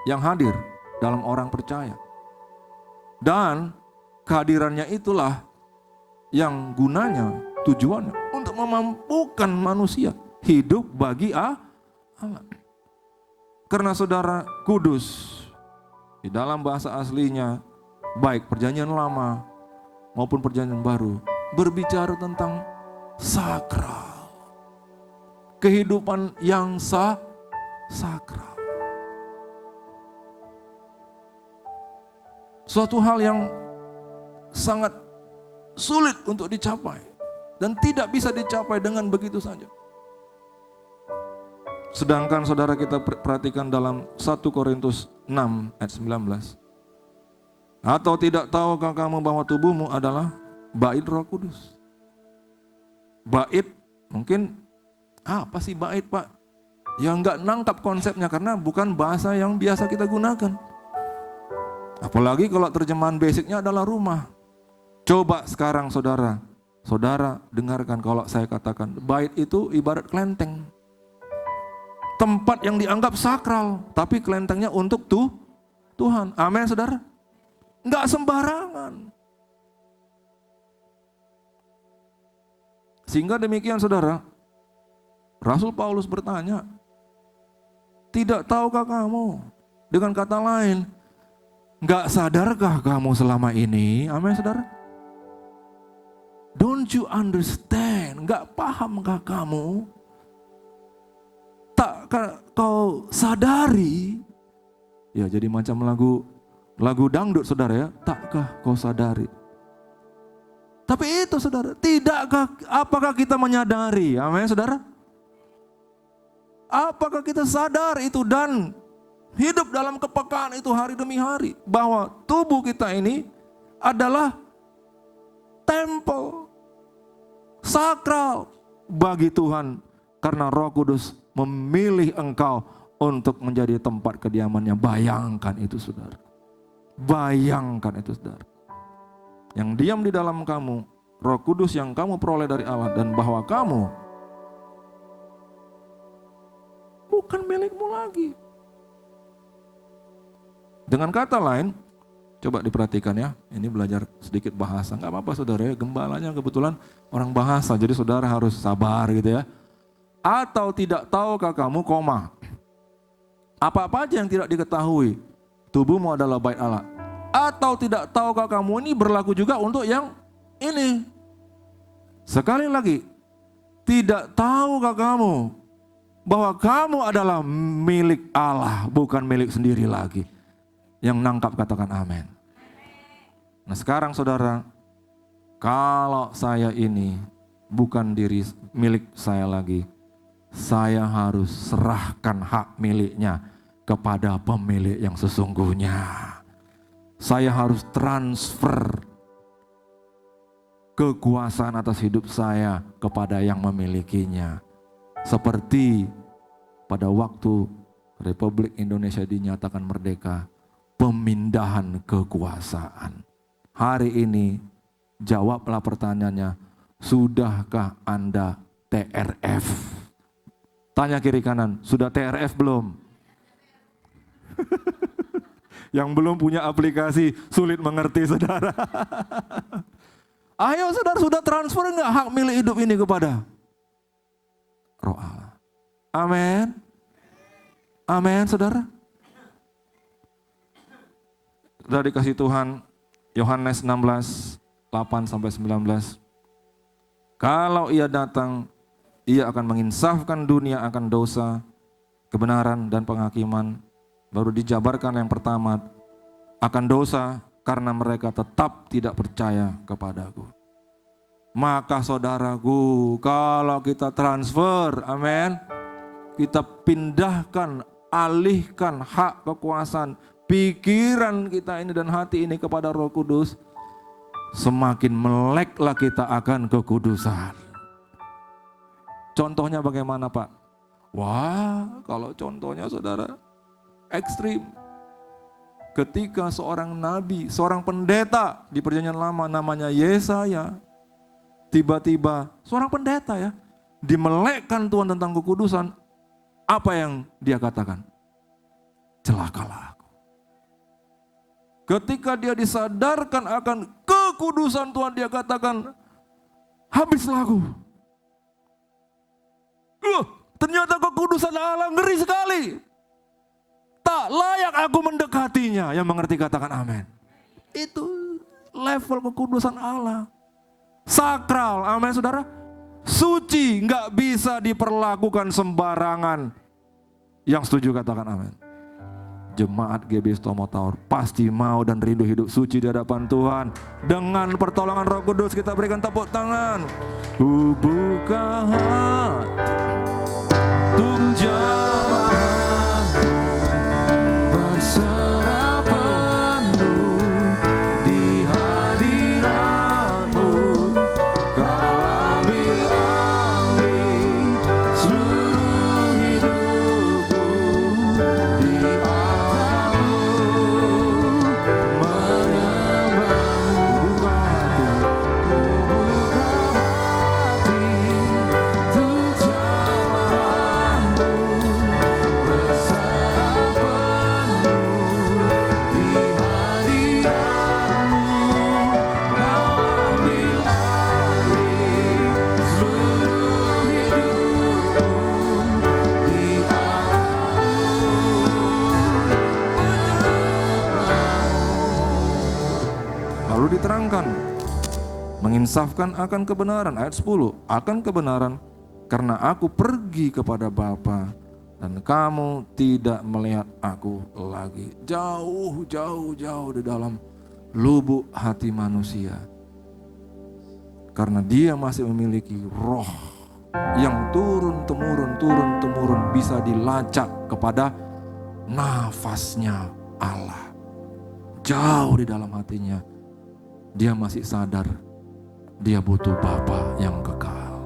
yang hadir dalam orang percaya. Dan kehadirannya itulah yang gunanya, tujuannya untuk memampukan manusia hidup bagi Allah. Karena saudara kudus, di dalam bahasa aslinya, baik perjanjian lama maupun perjanjian baru, berbicara tentang sakral. Kehidupan yang sakral. Suatu hal yang sangat sulit untuk dicapai dan tidak bisa dicapai dengan begitu saja. Sedangkan saudara kita perhatikan dalam 1 Korintus 6 ayat 19. Atau tidak tahukah kamu bahwa tubuhmu adalah bait Roh Kudus? Bait, mungkin apa sih bait, Pak? Ya enggak nangkap konsepnya karena bukan bahasa yang biasa kita gunakan. Apalagi kalau terjemahan basicnya adalah rumah. Coba sekarang saudara dengarkan kalau saya katakan bait itu ibarat kelenteng. Tempat yang dianggap sakral, tapi kelentengnya untuk Tuhan. Amin, saudara. Enggak sembarangan. Sehingga demikian saudara, Rasul Paulus bertanya, tidak tahukah kamu? Dengan kata lain, enggak sadarkah kamu selama ini? Amin, saudara. Don't you understand? Enggak pahamkah kamu? Tak kau sadari, ya jadi macam lagu dangdut saudara ya, takkah kau sadari? Tapi itu saudara, apakah kita menyadari, amin saudara? Apakah kita sadar itu dan hidup dalam kepekaan itu hari demi hari, bahwa tubuh kita ini adalah tempel sakral bagi Tuhan, karena Roh Kudus memilih engkau untuk menjadi tempat kediamannya. Bayangkan itu saudara. Bayangkan itu saudara. Yang diam di dalam kamu, Roh Kudus yang kamu peroleh dari Allah, dan bahwa kamu bukan milikmu lagi. Dengan kata lain, coba diperhatikan ya, ini belajar sedikit bahasa. Gak apa-apa saudara ya, gembalanya kebetulan orang bahasa, jadi saudara harus sabar gitu ya. Atau tidak tahukah kamu, apa-apa aja yang tidak diketahui, tubuhmu adalah bait Allah. Atau tidak tahukah kamu, ini berlaku juga untuk yang ini. Sekali lagi, tidak tahukah kamu bahwa kamu adalah milik Allah, bukan milik sendiri lagi. Yang nangkap katakan amin. Nah sekarang saudara, kalau saya ini bukan milik saya lagi, saya harus serahkan hak miliknya kepada pemilik yang sesungguhnya. Saya harus transfer kekuasaan atas hidup saya kepada yang memilikinya. Seperti pada waktu Republik Indonesia dinyatakan merdeka, pemindahan kekuasaan. Hari ini jawablah pertanyaannya, sudahkah Anda TRF? Tanya kiri kanan, sudah TRF belum? Yang belum punya aplikasi sulit mengerti saudara. Ayo saudara, sudah transfer enggak hak milik hidup ini kepada Roh Allah? Amin. Amin saudara. Sudah dikasih Tuhan, Yohanes 16, 8-19. Kalau ia datang, ia akan menginsafkan dunia akan dosa, kebenaran dan penghakiman. Baru dijabarkan yang pertama, akan dosa karena mereka tetap tidak percaya kepadaku. Maka saudaraku, kalau kita transfer, amin, kita pindahkan, alihkan hak kekuasaan, pikiran kita ini dan hati ini kepada Roh Kudus, semakin meleklah kita akan kekudusan. Contohnya bagaimana Pak? Wah, kalau contohnya saudara ekstrim. Ketika seorang nabi, seorang pendeta di perjanjian lama namanya Yesaya, tiba-tiba seorang pendeta ya, dimelekkan Tuhan tentang kekudusan, apa yang dia katakan? Celakalah aku. Ketika dia disadarkan akan kekudusan Tuhan, dia katakan, habislah aku. Ternyata kekudusan kekudusan Allah ngeri sekali. Tak layak aku mendekatinya. Yang mengerti katakan amin. Itu level kekudusan Allah. Sakral, amin saudara. Suci, nggak bisa diperlakukan sembarangan. Yang setuju katakan amin. Jemaat GBI Tomo Tower pasti mau dan rindu hidup suci di hadapan Tuhan. Dengan pertolongan Roh Kudus kita berikan tepuk tangan. Ku buka hati untuk jemaat berserah penuh di hadirat-Mu. Kau ambil alih seluruh hidupku di diterangkan, menginsafkan akan kebenaran. Ayat 10, akan kebenaran karena aku pergi kepada Bapa dan kamu tidak melihat aku lagi. Jauh di dalam lubuk hati manusia, karena dia masih memiliki roh yang turun-temurun bisa dilacak kepada nafasnya Allah. Jauh di dalam hatinya dia masih sadar dia butuh Bapa yang kekal.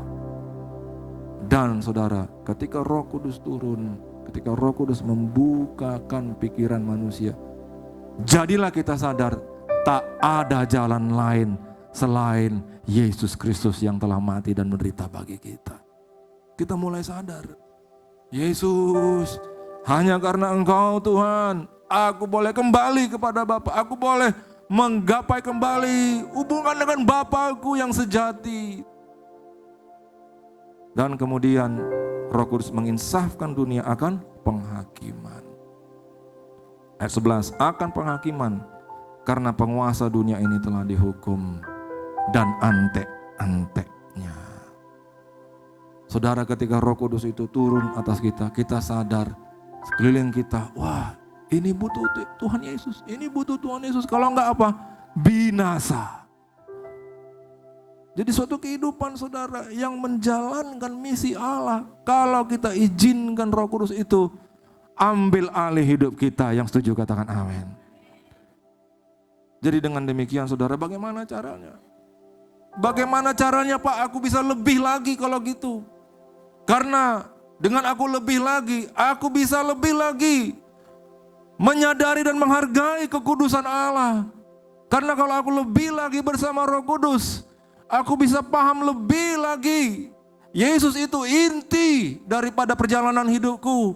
Dan saudara, ketika Roh Kudus turun, ketika Roh Kudus membukakan pikiran manusia, jadilah kita sadar tak ada jalan lain selain Yesus Kristus yang telah mati dan menderita bagi kita. Kita mulai sadar, Yesus, hanya karena Engkau Tuhan, aku boleh kembali kepada Bapa, aku boleh menggapai kembali hubungan dengan Bapakku yang sejati. Dan kemudian Roh Kudus menginsafkan dunia akan penghakiman. Ayat 11, akan penghakiman karena penguasa dunia ini telah dihukum dan antek-anteknya. Saudara, ketika Roh Kudus itu turun atas kita, kita sadar sekeliling kita, wah, ini butuh Tuhan Yesus, ini butuh Tuhan Yesus. Kalau enggak apa? Binasa. Jadi suatu kehidupan saudara yang menjalankan misi Allah. Kalau kita izinkan Roh Kudus itu ambil alih hidup kita, yang setuju katakan amin. Jadi dengan demikian saudara, bagaimana caranya? Bagaimana caranya Pak aku bisa lebih lagi kalau gitu? Karena dengan aku lebih lagi, aku bisa lebih lagi menyadari dan menghargai kekudusan Allah. Karena kalau aku lebih lagi bersama Roh Kudus, aku bisa paham lebih lagi. Yesus itu inti daripada perjalanan hidupku.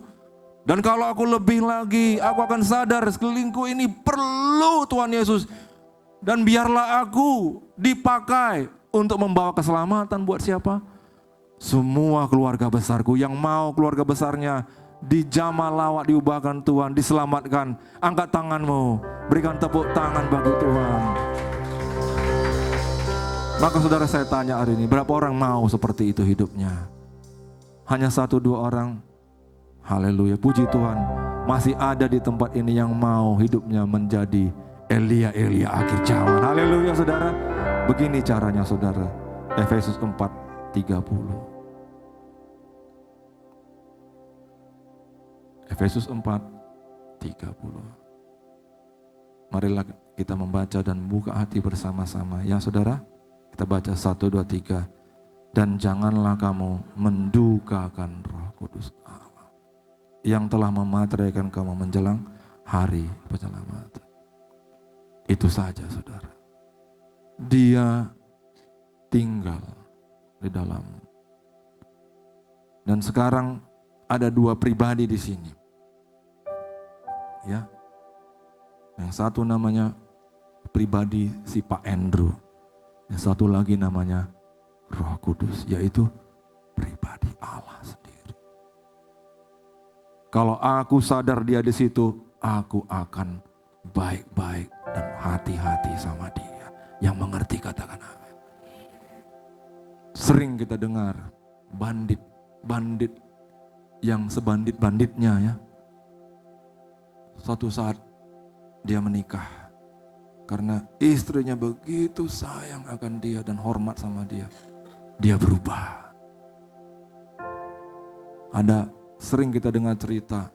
Dan kalau aku lebih lagi, aku akan sadar sekelilingku ini perlu Tuhan Yesus. Dan biarlah aku dipakai untuk membawa keselamatan buat siapa? Semua keluarga besarku yang mau keluarga besarnya dijamah lawat, diubahkan Tuhan, diselamatkan. Angkat tanganmu, berikan tepuk tangan bagi Tuhan. Maka saudara, saya tanya hari ini, berapa orang mau seperti itu hidupnya? Hanya 1-2 orang? Haleluya, puji Tuhan. Masih ada di tempat ini yang mau hidupnya menjadi Elia akhir zaman. Haleluya saudara. Begini caranya saudara. Efesus 4:30. Efesus 4:30. Marilah kita membaca dan buka hati bersama-sama. Ya saudara, kita baca 1, 2, 3. Dan janganlah kamu mendukakan Roh Kudus Allah yang telah memateraikan kamu menjelang hari penyelamatan. Itu saja saudara. Dia tinggal di dalam. Dan sekarang ada 2 pribadi di sini. Ya. Yang satu namanya pribadi si Pak Andrew. Yang satu lagi namanya Roh Kudus, yaitu pribadi Allah sendiri. Kalau aku sadar dia di situ, aku akan baik-baik dan hati-hati sama dia. Yang mengerti katakan amin. Sering kita dengar bandit yang sebandit-banditnya ya. Suatu saat dia menikah karena istrinya begitu sayang akan dia dan hormat sama dia. Dia berubah. Ada sering kita dengar cerita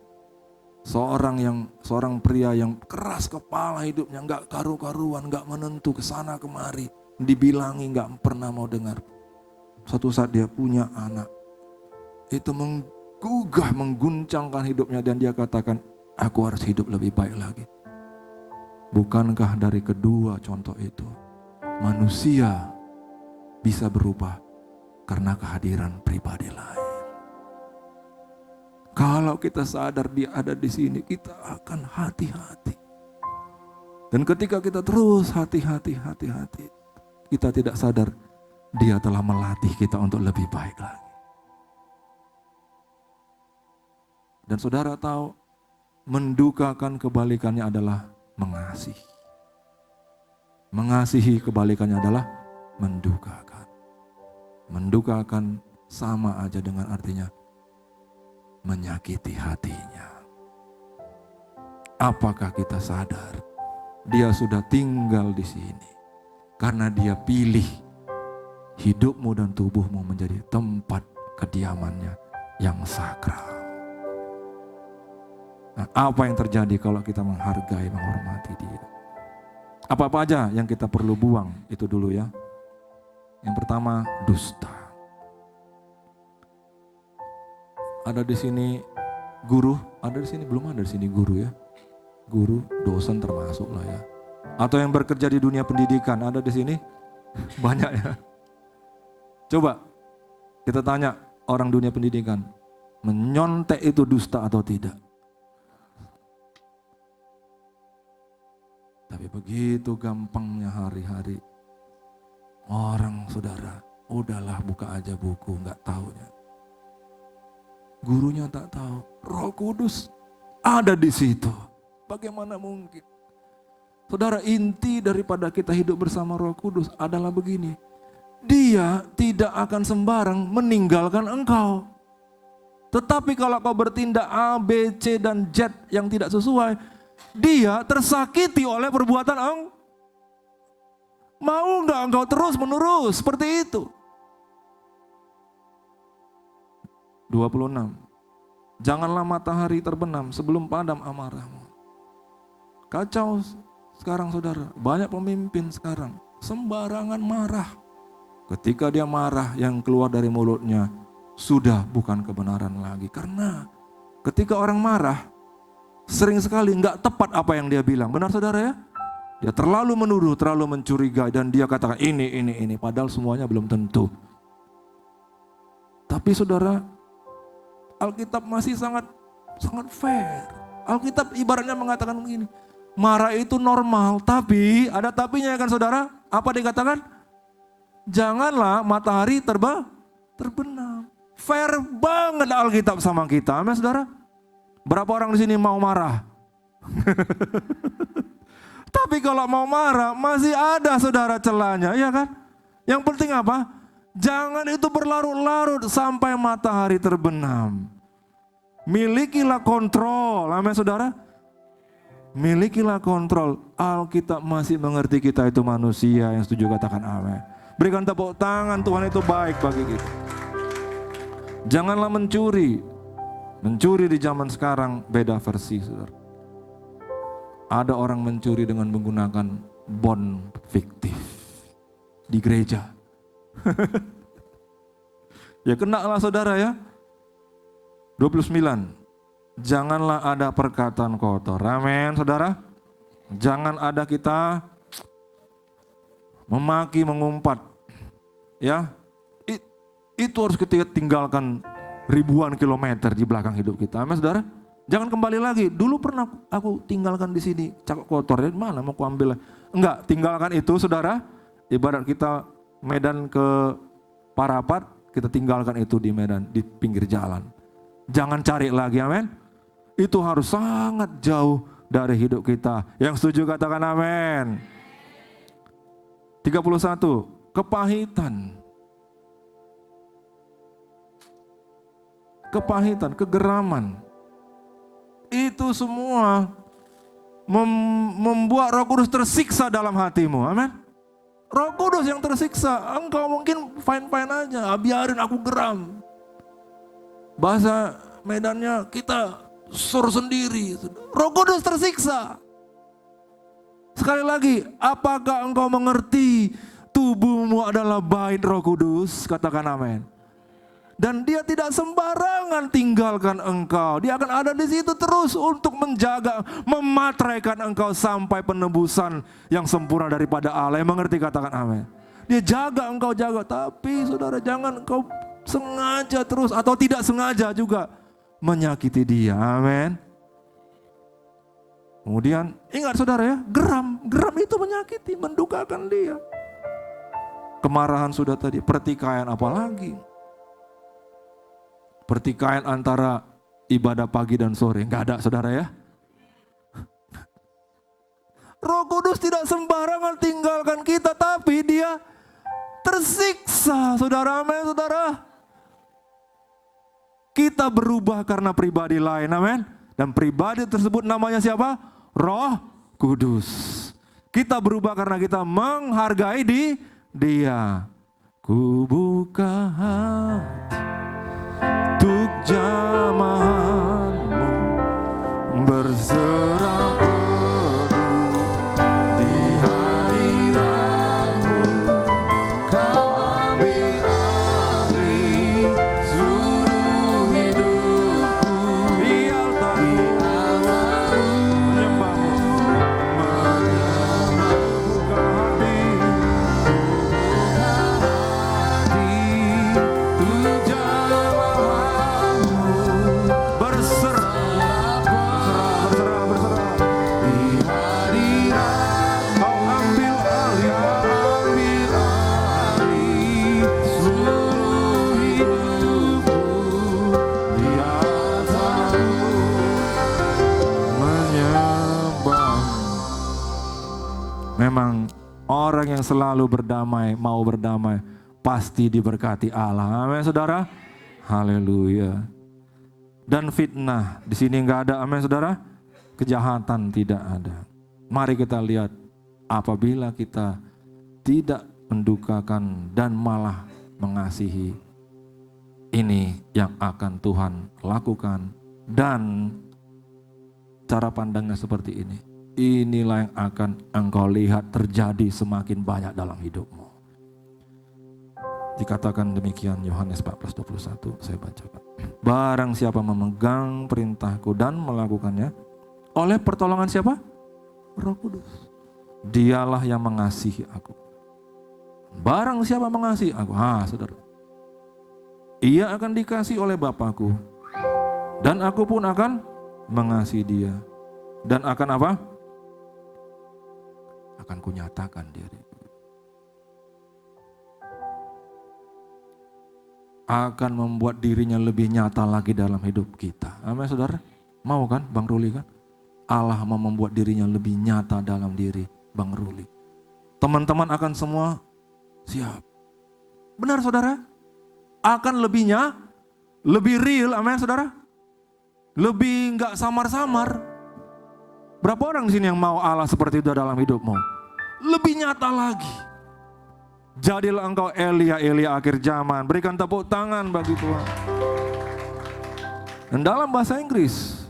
seorang pria yang keras kepala hidupnya, nggak karu-karuan, nggak menentu, kesana kemari, dibilangi nggak pernah mau dengar. Suatu saat dia punya anak, itu menggugah, mengguncangkan hidupnya dan dia katakan, aku harus hidup lebih baik lagi. Bukankah dari kedua contoh itu manusia bisa berubah karena kehadiran pribadi lain? Kalau kita sadar dia ada di sini, kita akan hati-hati. Dan ketika kita terus hati-hati, kita tidak sadar dia telah melatih kita untuk lebih baik lagi. Dan saudara tahu, mendukakan kebalikannya adalah mengasihi. Mengasihi kebalikannya adalah mendukakan. Mendukakan sama aja dengan artinya menyakiti hatinya. Apakah kita sadar dia sudah tinggal di sini karena dia pilih hidupmu dan tubuhmu menjadi tempat kediamannya yang sakral. Nah, apa yang terjadi kalau kita menghargai, menghormati dia? Apa-apa aja yang kita perlu buang, itu dulu ya. Yang pertama, dusta. Ada di sini guru, ada di sini belum ada di sini guru ya. Guru, dosen termasuk lah ya. Atau yang bekerja di dunia pendidikan, ada di sini banyak ya. Coba kita tanya orang dunia pendidikan, menyontek itu dusta atau tidak? Tapi begitu gampangnya hari-hari orang saudara, udahlah buka aja buku, nggak taunya. Gurunya tak tahu, Roh Kudus ada di situ. Bagaimana mungkin? Saudara, inti daripada kita hidup bersama Roh Kudus adalah begini. Dia tidak akan sembarang meninggalkan engkau. Tetapi kalau kau bertindak A, B, C, dan Z yang tidak sesuai, dia tersakiti oleh perbuatan engkau. Mau enggak engkau terus menerus seperti itu? 26. Janganlah matahari terbenam sebelum padam amarahmu. Kacau sekarang saudara, banyak pemimpin sekarang sembarangan marah. Ketika dia marah, yang keluar dari mulutnya sudah bukan kebenaran lagi. Karena ketika orang marah, sering sekali nggak tepat apa yang dia bilang. Benar saudara ya? Dia terlalu menuduh, terlalu mencurigai, dan dia katakan ini. Padahal semuanya belum tentu. Tapi saudara, Alkitab masih sangat fair. Alkitab ibaratnya mengatakan begini, marah itu normal, tapi ada tapinya kan saudara? Apa dikatakan? Janganlah matahari terbenam. Fair banget Alkitab sama kita, amin saudara? Berapa orang di sini mau marah? Tapi kalau mau marah masih ada saudara celahnya, ya kan? Yang penting apa? Jangan itu berlarut-larut sampai matahari terbenam. Milikilah kontrol, amin saudara? Milikilah kontrol. Alkitab masih mengerti kita itu manusia, yang setuju katakan amin. Berikan tepuk tangan, Tuhan itu baik bagi kita. Janganlah mencuri. Mencuri di zaman sekarang beda versi saudara. Ada orang mencuri dengan menggunakan bon fiktif di gereja. Ya kena lah saudara ya. 29. Janganlah ada perkataan kotor. Amin saudara. Jangan ada kita memaki, mengumpat. Ya. Itu harus kita tinggalkan ribuan kilometer di belakang hidup kita. Amin saudara. Jangan kembali lagi. Dulu pernah aku tinggalkan di sini cakok kotor. Ya mana mau aku ambil? Enggak, tinggalkan itu saudara. Ibarat kita Medan ke Parapat, kita tinggalkan itu di Medan, di pinggir jalan. Jangan cari lagi, amin. itu harus sangat jauh dari hidup kita. Yang setuju katakan amin. 31, kepahitan. Kepahitan, kegeraman. Itu semua membuat Roh Kudus tersiksa dalam hatimu. Amin. Roh Kudus yang tersiksa. Engkau mungkin fine-fine aja, biarin aku geram. Bahasa Medannya kita sur sendiri. Roh Kudus tersiksa. Sekali lagi, apakah engkau mengerti tubuhmu adalah bait Roh Kudus? Katakan amin. Dan dia tidak sembarangan tinggalkan engkau. Dia akan ada di situ terus untuk menjaga, memateraikan engkau sampai penebusan yang sempurna daripada Allah. Yang mengerti katakan amin. Dia jaga engkau, jaga. Tapi saudara, jangan engkau sengaja terus atau tidak sengaja juga menyakiti dia. Amin. Kemudian ingat saudara ya, geram itu menyakiti, mendukakan dia. Kemarahan sudah tadi, pertikaian apalagi? Pertikaian antara ibadah pagi dan sore, enggak ada saudara ya. Roh Kudus tidak sembarangan tinggalkan kita, tapi dia tersiksa, saudara. Amin, saudara. Kita berubah karena pribadi lain, amin. Dan pribadi tersebut namanya siapa? Roh Kudus. Kita berubah karena kita menghargai dia. Ku buka hati untuk jamahanmu, berserah penuh di hadiratmu. Kau ambil alih seluruh hidupku, di altarmu menyembahmu, buka hati untuk jamahanmu, berserah di hadirat. Kau ambil alih seluruh hidupku, di altarmu menyembahmu. Memang orang yang selalu berdamai, mau berdamai, pasti diberkati Allah. Amin, saudara. Haleluya. Dan fitnah di sini enggak ada. Amin, saudara. Kejahatan tidak ada. Mari kita lihat, apabila kita tidak mendukakan dan malah mengasihi, ini yang akan Tuhan lakukan. Dan cara pandangnya seperti ini. Inilah yang akan engkau lihat terjadi semakin banyak dalam hidupmu. Dikatakan demikian Yohanes 14:21, saya bacakan. Barang siapa memegang perintahku dan melakukannya, oleh pertolongan siapa? Roh Kudus. Dialah yang mengasihi aku. Barang siapa mengasihi aku, saudara, ia akan dikasihi oleh Bapakku, dan aku pun akan mengasihi dia. Dan akan apa? Akan kunyatakan diri. Akan membuat dirinya lebih nyata lagi dalam hidup kita. Amin, saudara. Mau kan Bang Ruli kan? Allah mau membuat dirinya lebih nyata dalam diri Bang Ruli. Teman-teman akan semua siap. Benar saudara? Akan lebihnya, lebih real, amin saudara? Lebih enggak samar-samar. Berapa orang di sini yang mau Allah seperti itu dalam hidupmu? Lebih nyata lagi. Jadilah engkau Elia akhir zaman. Berikan tepuk tangan bagi Tuhan. Dan dalam bahasa Inggris,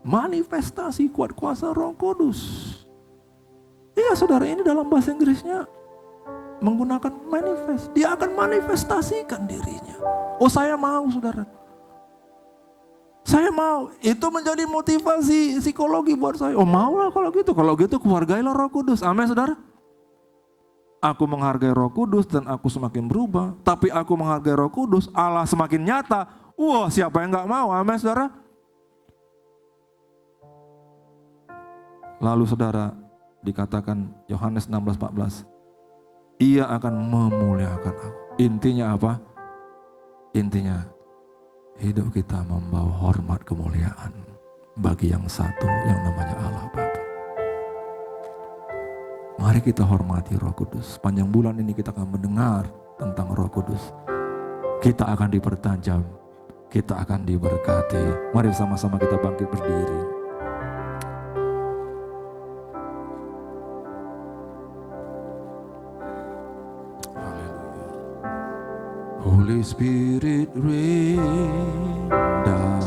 manifestasi kuat kuasa Roh Kudus. Iya saudara, ini dalam bahasa Inggrisnya menggunakan manifest. Dia akan manifestasikan dirinya. Oh saya mau saudara. Saya mau. Itu menjadi motivasi psikologi buat saya. Oh maulah kalau gitu. Kalau gitu keluargailah Roh Kudus. Amin saudara. Aku menghargai Roh Kudus dan aku semakin berubah. Tapi aku menghargai Roh Kudus, Allah semakin nyata. Wah, siapa yang gak mau? Amin saudara. Lalu saudara, dikatakan Yohanes 16:14, ia akan memuliakan aku. Intinya apa? Intinya hidup kita membawa hormat kemuliaan bagi yang satu yang namanya Allah Bapa. Mari kita hormati Roh Kudus. Sepanjang bulan ini kita akan mendengar tentang Roh Kudus. Kita akan dipertajam, kita akan diberkati. Mari sama-sama kita bangkit berdiri. Haleluya. Holy Spirit rain down.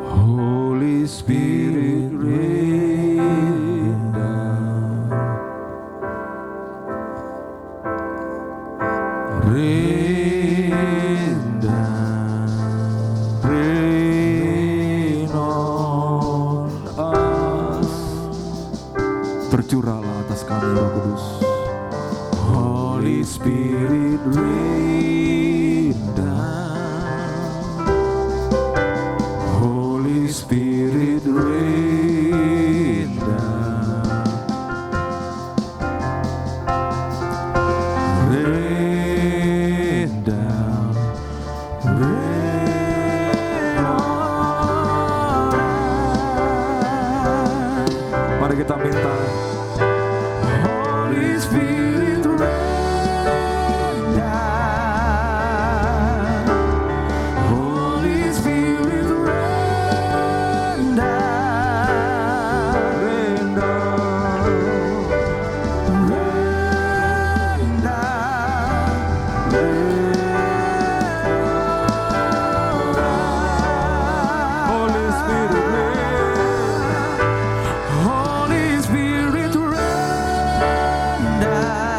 Holy Spirit rain down. Rain down. Rain on us. Bercurahlah atas kami Roh Kudus. Holy Spirit rain down. Holy Spirit rain down. Rain down. Rain on us. Mari kita minta Holy Spirit rain down. Holy Spirit rain down. Rain down. Rain down. Holy Spirit rain. Holy Spirit rain down.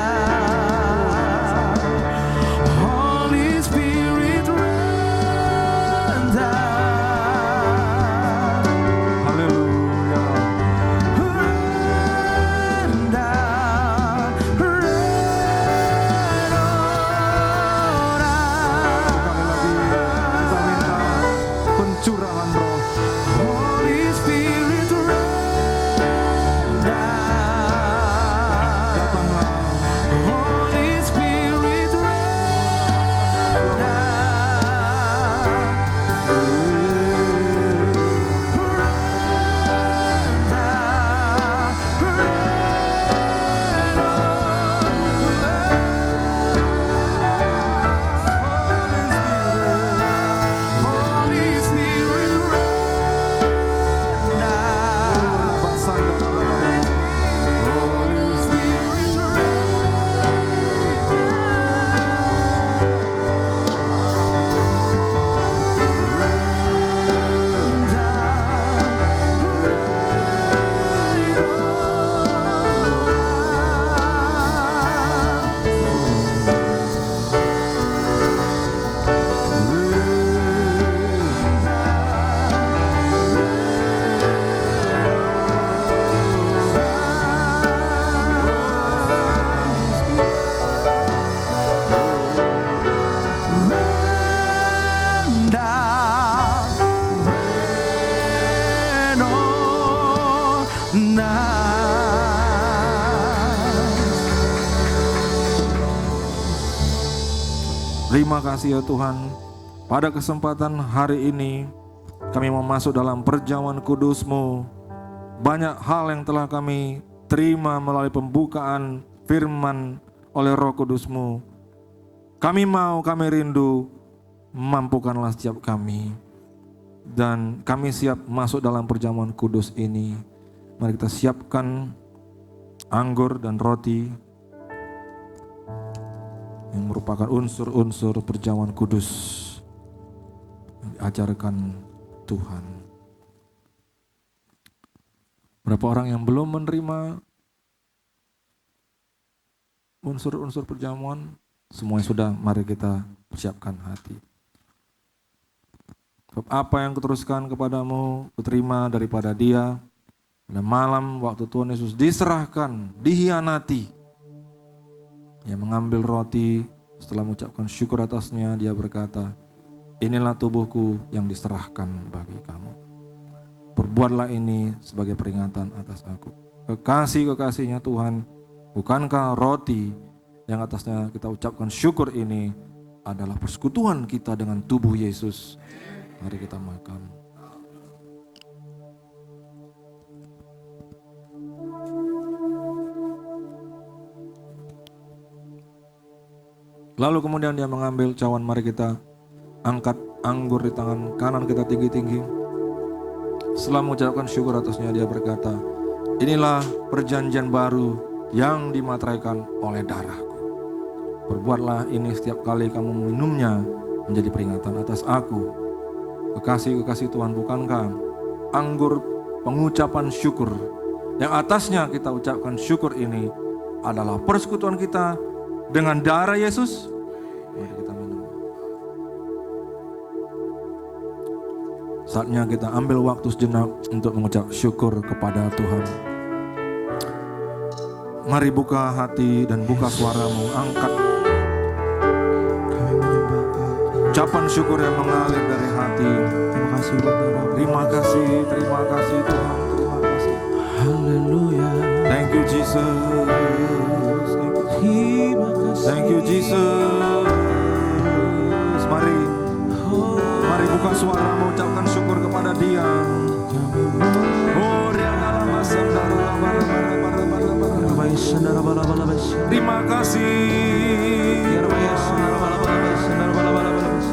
Holy Spirit rain down. Haleluya. Rain down. Rain on us. Sekali lagi kita minta pencurahan Roh. Holy Spirit rain down. Datanglah. Holy Spirit rain down. Rain down. Holy Spirit rain down. Holy Spirit Terima kasih ya Tuhan. Pada kesempatan hari ini kami mau masuk dalam perjamuan kudus-Mu. Banyak hal yang telah kami terima melalui pembukaan firman oleh Roh Kudus-Mu. Kami mau, kami rindu, mampukanlah setiap kami. Dan kami siap masuk dalam perjamuan kudus ini. Mari kita siapkan anggur dan roti yang merupakan unsur-unsur perjamuan kudus yang diajarkan Tuhan. Berapa orang yang belum menerima unsur-unsur perjamuan? Semuanya sudah, mari kita persiapkan hati. Apa yang kuteruskan kepadamu, kuterima daripada Dia. Pada malam waktu Tuhan Yesus diserahkan, dihianati, Dia mengambil roti, setelah mengucapkan syukur atasnya, Dia berkata, inilah tubuhku yang diserahkan bagi kamu. Perbuatlah ini sebagai peringatan atas aku. Kekasih-kekasihnya Tuhan, bukankah roti yang atasnya kita ucapkan syukur ini adalah persekutuan kita dengan tubuh Yesus. Mari kita makan. Lalu kemudian dia mengambil cawan, mari kita angkat anggur di tangan kanan kita tinggi-tinggi. Setelah mengucapkan syukur atasnya, dia berkata, inilah perjanjian baru yang dimateraikan oleh darahku. Perbuatlah ini setiap kali kamu meminumnya menjadi peringatan atas aku. Kekasih-kekasih Tuhan, bukankah anggur pengucapan syukur yang atasnya kita ucapkan syukur ini adalah persekutuan kita dengan darah Yesus? Mari kita minum. Saatnya kita ambil waktu sejenak untuk mengucap syukur kepada Tuhan. Mari buka hati dan buka suaramu, angkat ucapan syukur yang mengalir dari hati. Terima kasih buat darah. Terima kasih Tuhan, terima kasih. Haleluya. Thank you Jesus. Terima kasih. Thank you Jesus. Mari buka suara, mengucapkan syukur kepada Dia. Terima kasih.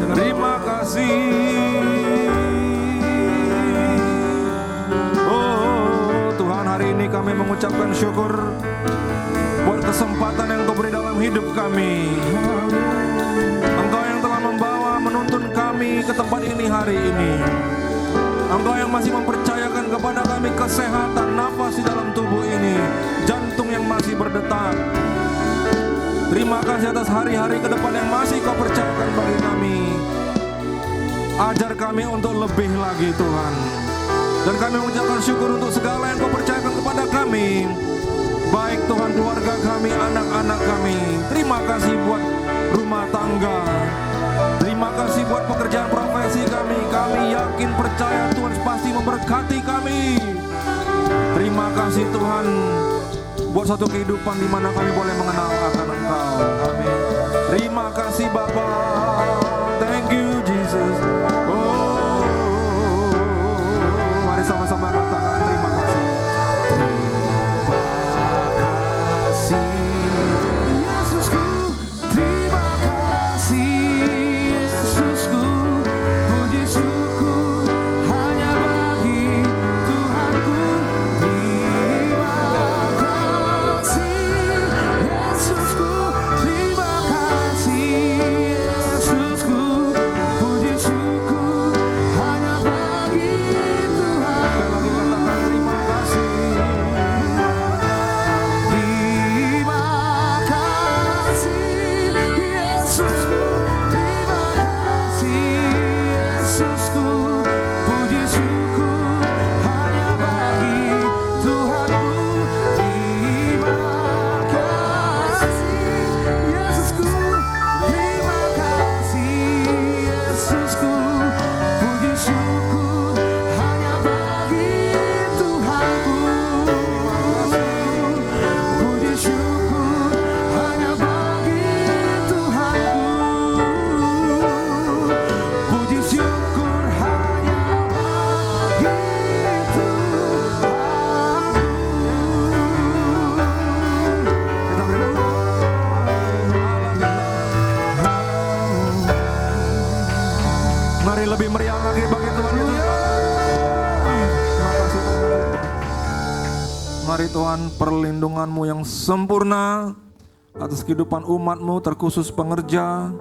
Terima kasih. Oh Tuhan, hari ini kami mengucapkan syukur buat kesempatan yang Kau beri dalam hidup kami. Engkau yang telah membawa, menuntun kami ke tempat ini hari ini. Engkau yang masih mempercayakan kepada kami kesehatan nafas di dalam tubuh ini, jantung yang masih berdetak. Terima kasih atas hari-hari ke depan yang masih Kau percayakan bagi kami. Ajar kami untuk lebih lagi Tuhan. Dan kami mengucapkan syukur untuk segala yang Kau percayakan kepada kami. Baik Tuhan, keluarga kami, anak-anak kami. Terima kasih buat rumah tangga. Terima kasih buat pekerjaan profesi kami. Kami yakin percaya Tuhan pasti memberkati kami. Terima kasih Tuhan buat satu kehidupan di mana kami boleh mengenal akan Engkau. Amin. Terima kasih Bapa. Thank you Jesus. Oh, mari sama-sama katakan terima kasih. Lebih meriah lagi bagi Tuhan Yesus. Terima kasih Tuhan. Mari Tuhan, perlindungan-Mu yang sempurna atas kehidupan umat-Mu, terkhusus pengerja.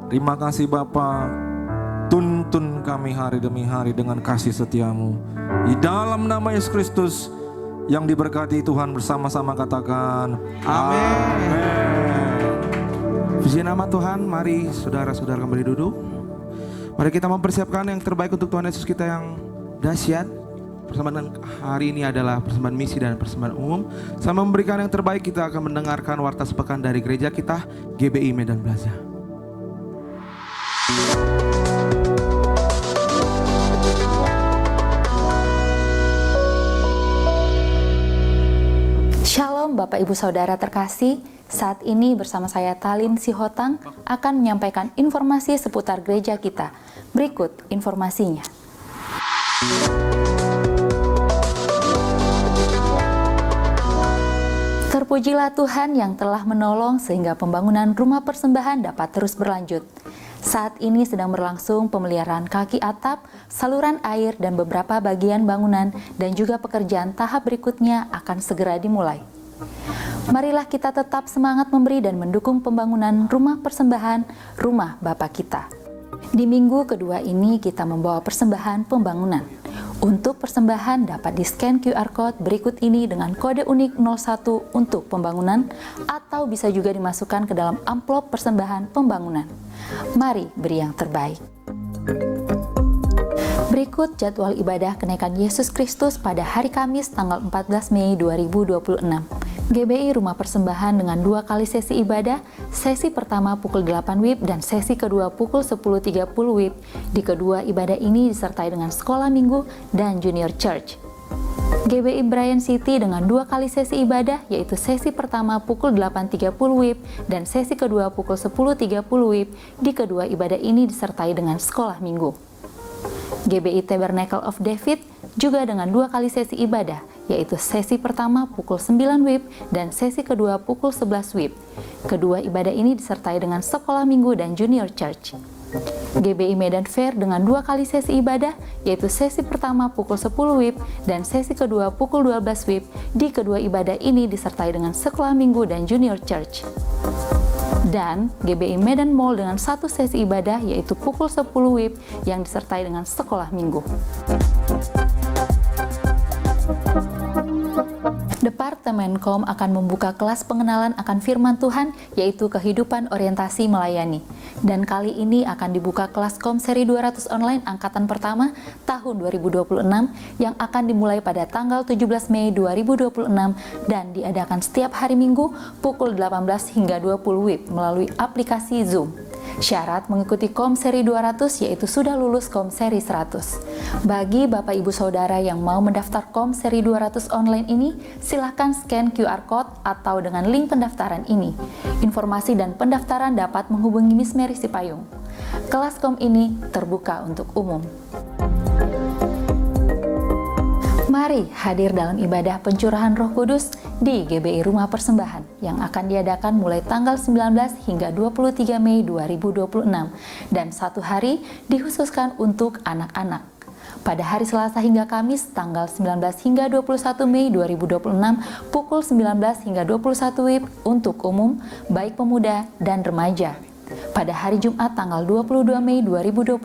Terima kasih Bapa, tuntun kami hari demi hari dengan kasih setia-Mu. Di dalam nama Yesus Kristus yang diberkati Tuhan, bersama-sama katakan Amin. Puji nama Tuhan. Mari saudara-saudara kembali duduk. Mari kita mempersiapkan yang terbaik untuk Tuhan Yesus kita yang dahsyat. Persembahan hari ini adalah persembahan misi dan persembahan umum. Sama memberikan yang terbaik, kita akan mendengarkan warta sepekan dari gereja kita GBI Medan Plaza. Shalom Bapak Bapak Ibu Saudara terkasih, saat ini bersama saya Talin Sihotang akan menyampaikan informasi seputar gereja kita. Berikut informasinya. Terpujilah Tuhan yang telah menolong sehingga pembangunan rumah persembahan dapat terus berlanjut. Saat ini sedang berlangsung pemeliharaan kaki atap, saluran air, dan beberapa bagian bangunan, dan juga pekerjaan tahap berikutnya akan segera dimulai. Marilah kita tetap semangat memberi dan mendukung pembangunan rumah persembahan, rumah Bapa kita. Di minggu kedua ini kita membawa persembahan pembangunan. Untuk persembahan dapat di-scan QR Code berikut ini dengan kode unik 01 untuk pembangunan, atau bisa juga dimasukkan ke dalam amplop persembahan pembangunan. Mari beri yang terbaik. Berikut jadwal ibadah kenaikan Yesus Kristus pada hari Kamis tanggal 14 Mei 2026. GBI Rumah Persembahan dengan 2 kali sesi ibadah, sesi pertama pukul 8 WIB dan sesi kedua pukul 10.30 WIB. Di kedua ibadah ini disertai dengan sekolah minggu dan junior church. GBI Bryan City dengan 2 kali sesi ibadah, yaitu sesi pertama pukul 8.30 WIB dan sesi kedua pukul 10.30 WIB. Di kedua ibadah ini disertai dengan sekolah minggu. GBI Tabernacle of David juga dengan 2 kali sesi ibadah, yaitu sesi pertama pukul 9 WIB dan sesi kedua pukul 11 WIB. Kedua ibadah ini disertai dengan sekolah minggu dan junior church. GBI Medan Fair dengan 2 kali sesi ibadah, yaitu sesi pertama pukul 10 WIB dan sesi kedua pukul 12 WIB. Di kedua ibadah ini disertai dengan sekolah minggu dan junior church. Dan GBI Medan Mall dengan 1 sesi ibadah, yaitu pukul 10 WIB yang disertai dengan sekolah minggu. Departemen Kom akan membuka kelas pengenalan akan firman Tuhan, yaitu kehidupan orientasi melayani. Dan kali ini akan dibuka kelas Kom seri 200 online angkatan pertama tahun 2026 yang akan dimulai pada tanggal 17 Mei 2026 dan diadakan setiap hari Minggu pukul 18 hingga 20 WIB melalui aplikasi Zoom. Syarat mengikuti Kom seri 200 yaitu sudah lulus Kom seri 100. Bagi Bapak Ibu Saudara yang mau mendaftar Kom seri 200 online ini, silahkan scan QR Code atau dengan link pendaftaran ini. Informasi dan pendaftaran dapat menghubungi Miss Mary Sipayung. Kelas Kom ini terbuka untuk umum. Mari hadir dalam ibadah pencurahan Roh Kudus di GBI Rumah Persembahan yang akan diadakan mulai tanggal 19 hingga 23 Mei 2026 dan 1 hari dikhususkan untuk anak-anak. Pada hari Selasa hingga Kamis tanggal 19 hingga 21 Mei 2026 pukul 19 hingga 21 WIB untuk umum, baik pemuda dan remaja. Pada hari Jumat tanggal 22 Mei 2026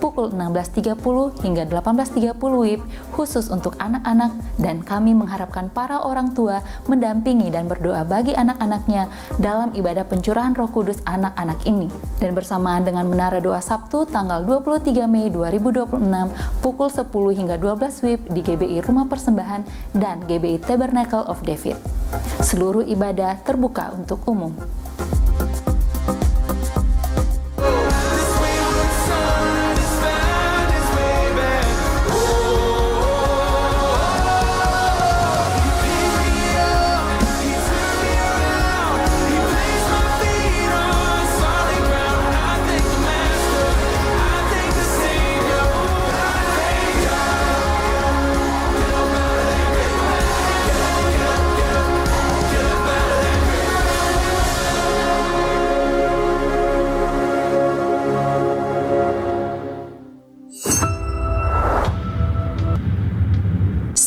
pukul 16.30 hingga 18.30 WIB khusus untuk anak-anak, dan kami mengharapkan para orang tua mendampingi dan berdoa bagi anak-anaknya dalam ibadah pencurahan Roh Kudus anak-anak ini. Dan bersamaan dengan Menara Doa Sabtu tanggal 23 Mei 2026 pukul 10 hingga 12 WIB di GBI Rumah Persembahan dan GBI Tabernacle of David. Seluruh ibadah terbuka untuk umum.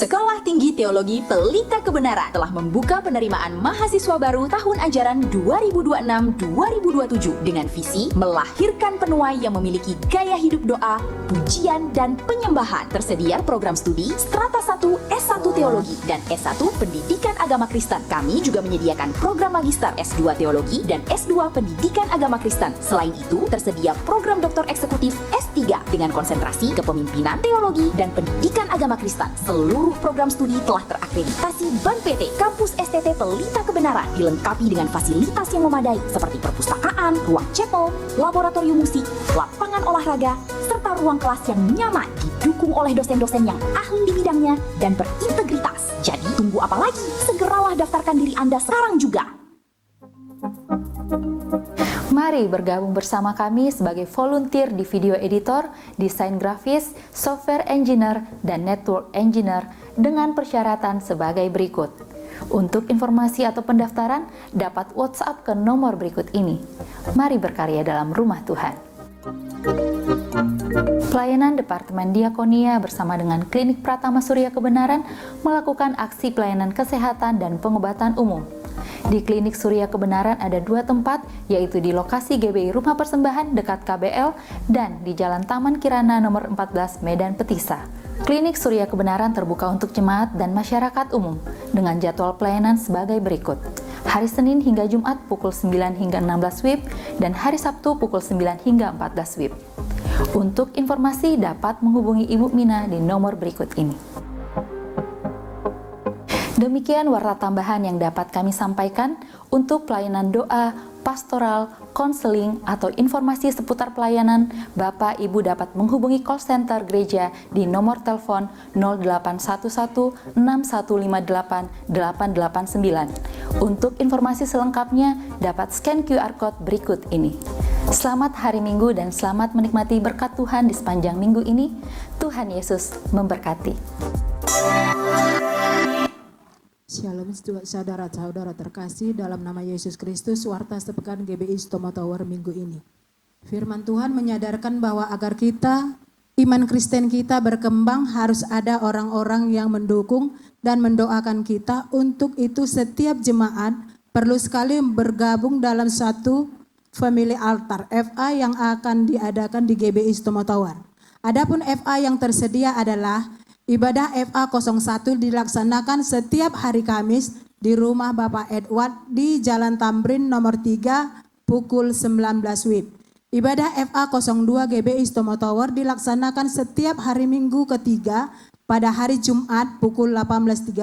Sekolah Tinggi Teologi Pelita Kebenaran telah membuka penerimaan mahasiswa baru tahun ajaran 2026-2027 dengan visi melahirkan penuai yang memiliki gaya hidup doa, pujian, dan penyembahan. Tersedia program studi Strata 1 S1 Teologi dan S1 Pendidikan Agama Kristen. Kami juga menyediakan program Magister S2 Teologi dan S2 Pendidikan Agama Kristen. Selain itu, tersedia program Doktor Eksekutif S3 dengan konsentrasi kepemimpinan, teologi, dan pendidikan agama Kristen. Seluruh program studi telah terakreditasi Ban PT. Kampus STT Pelita Kebenaran dilengkapi dengan fasilitas yang memadai seperti perpustakaan, ruang chapel, laboratorium musik, lapangan olahraga, serta ruang kelas yang nyaman, didukung oleh dosen-dosen yang ahli di bidangnya dan berintegritas. Jadi, Tunggu apa lagi? Segeralah daftarkan diri Anda sekarang juga. Mari bergabung bersama kami sebagai volunteer di video editor, desain grafis, software engineer, dan network engineer dengan persyaratan sebagai berikut. Untuk informasi atau pendaftaran, dapat WhatsApp ke nomor berikut ini. Mari berkarya dalam rumah Tuhan. Pelayanan Departemen Diakonia bersama dengan Klinik Pratama Surya Kebenaran melakukan aksi pelayanan kesehatan dan pengobatan umum. Di Klinik Surya Kebenaran ada 2 tempat, yaitu di lokasi GBI Rumah Persembahan dekat KBL dan di Jalan Taman Kirana nomor 14 Medan Petisa. Klinik Surya Kebenaran terbuka untuk jemaat dan masyarakat umum dengan jadwal pelayanan sebagai berikut. Hari Senin hingga Jumat pukul 9 hingga 16 WIB dan hari Sabtu pukul 9 hingga 14 WIB. Untuk informasi dapat menghubungi Ibu Mina di nomor berikut ini. Demikian warta tambahan yang dapat kami sampaikan. Untuk pelayanan doa, pastoral, konseling, atau informasi seputar pelayanan, Bapak Ibu dapat menghubungi call center gereja di nomor telepon 0811 6158 889. Untuk informasi selengkapnya dapat scan QR Code berikut ini. Selamat hari Minggu dan selamat menikmati berkat Tuhan di sepanjang minggu ini. Tuhan Yesus memberkati. Shalom saudara-saudara terkasih, dalam nama Yesus Kristus, warta sepekan GBI Stomo Tower minggu ini. Firman Tuhan menyadarkan bahwa agar kita, iman Kristen kita berkembang, harus ada orang-orang yang mendukung dan mendoakan kita. Untuk itu setiap jemaat perlu sekali bergabung dalam satu family altar FA yang akan diadakan di GBI Stomo Tower. Adapun FA yang tersedia adalah ibadah FA 01 dilaksanakan setiap hari Kamis di rumah Bapak Edward di Jalan Tamrin nomor 3 pukul 19 WIB. Ibadah FA 02 GBI Stomo Tower dilaksanakan setiap hari Minggu ketiga pada hari Jumat pukul 18.30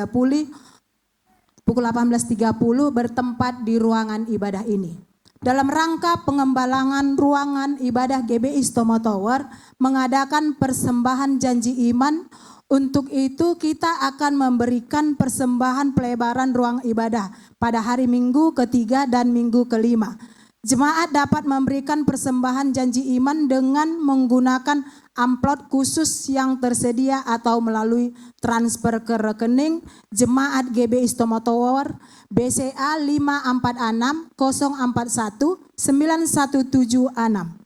bertempat di ruangan ibadah ini. Dalam rangka pengembangan ruangan ibadah GBI Stomo Tower mengadakan persembahan janji iman. Untuk itu kita akan memberikan persembahan pelebaran ruang ibadah pada hari Minggu ketiga dan Minggu kelima. Jemaat dapat memberikan persembahan janji iman dengan menggunakan amplop khusus yang tersedia atau melalui transfer ke rekening Jemaat GBI Stomo Tower BCA 546 041 9176.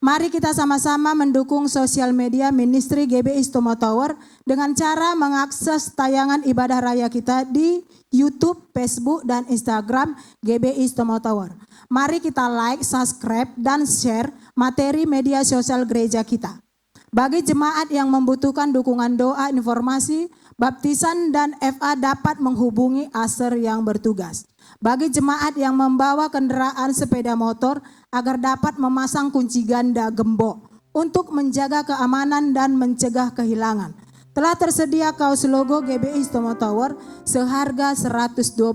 Mari kita sama-sama mendukung sosial media ministry GBI Stomo Tower dengan cara mengakses tayangan ibadah raya kita di YouTube, Facebook, dan Instagram GBI Stomo Tower. Mari kita like, subscribe, dan share materi media sosial gereja kita. Bagi jemaat yang membutuhkan dukungan doa, informasi, baptisan, dan FA dapat menghubungi aser yang bertugas. Bagi jemaat yang membawa kendaraan sepeda motor agar dapat memasang kunci ganda gembok untuk menjaga keamanan dan mencegah kehilangan. Telah tersedia kaos logo GBI Stomo Tower seharga 125.000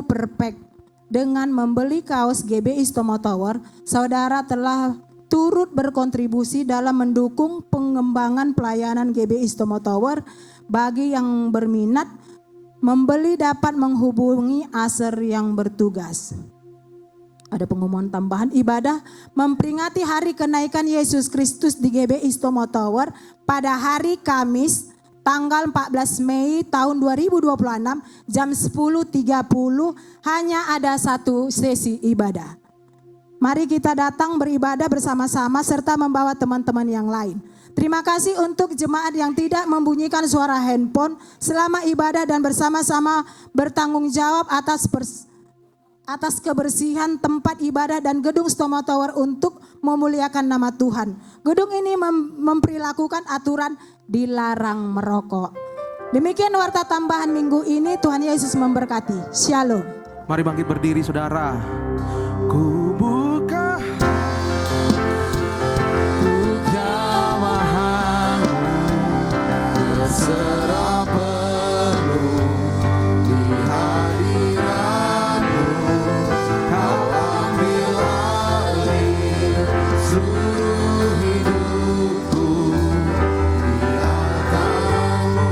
per pack. Dengan membeli kaos GBI Stomo Tower, saudara telah turut berkontribusi dalam mendukung pengembangan pelayanan GBI Stomo Tower. Bagi yang berminat membeli dapat menghubungi aser yang bertugas. Ada pengumuman tambahan ibadah memperingati hari kenaikan Yesus Kristus di GBI Stomo Tower pada hari Kamis tanggal 14 Mei tahun 2026 jam 10.30 hanya ada satu sesi ibadah. Mari kita datang beribadah bersama-sama serta membawa teman-teman yang lain. Terima kasih untuk jemaat yang tidak membunyikan suara handphone selama ibadah dan bersama-sama bertanggung jawab atas kebersihan tempat ibadah dan gedung Stomo Tower untuk memuliakan nama Tuhan. Gedung ini memperlakukan aturan dilarang merokok. Demikian warta tambahan minggu ini. Tuhan Yesus memberkati. Shalom. Mari bangkit berdiri saudara. Ku buka berserah penuh di hadirat-Mu, Kau ambil alih seluruh hidupku, biarkan-Mu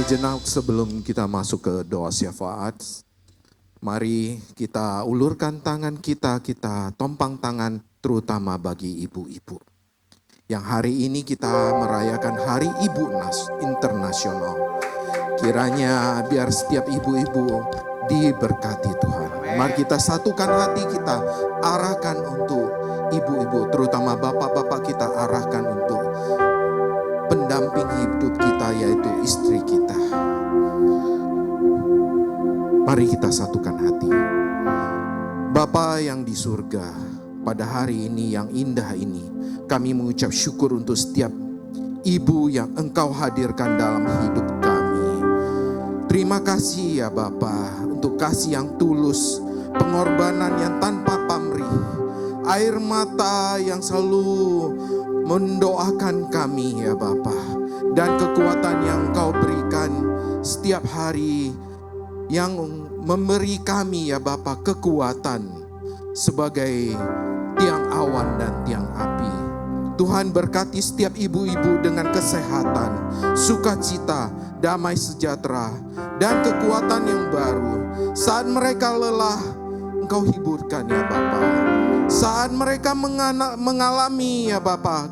Sejenak sebelum kita masuk ke doa syafaat, mari kita ulurkan tangan kita tompang tangan terutama bagi ibu-ibu. Yang hari ini kita merayakan Hari Ibu Internasional. Kiranya biar setiap ibu-ibu diberkati Tuhan. Mari kita satukan hati kita, arahkan untuk ibu-ibu, terutama bapak-bapak kita arahkan untuk pendamping hidup kita, yaitu istri kita. Mari kita satukan hati. Bapa yang di surga, pada hari ini yang indah ini, kami mengucap syukur untuk setiap ibu yang Engkau hadirkan dalam hidup kami. Terima kasih ya Bapa, untuk kasih yang tulus, pengorbanan yang tanpa pamrih, air mata yang selalu mendoakan kami ya Bapa, dan kekuatan yang Engkau berikan setiap hari yang memberi kami ya Bapa kekuatan sebagai tiang awan dan tiang api. Tuhan berkati setiap ibu-ibu dengan kesehatan, sukacita, damai sejahtera, dan kekuatan yang baru. Saat mereka lelah, Engkau hiburkan ya Bapa. Saat mereka mengalami ya Bapa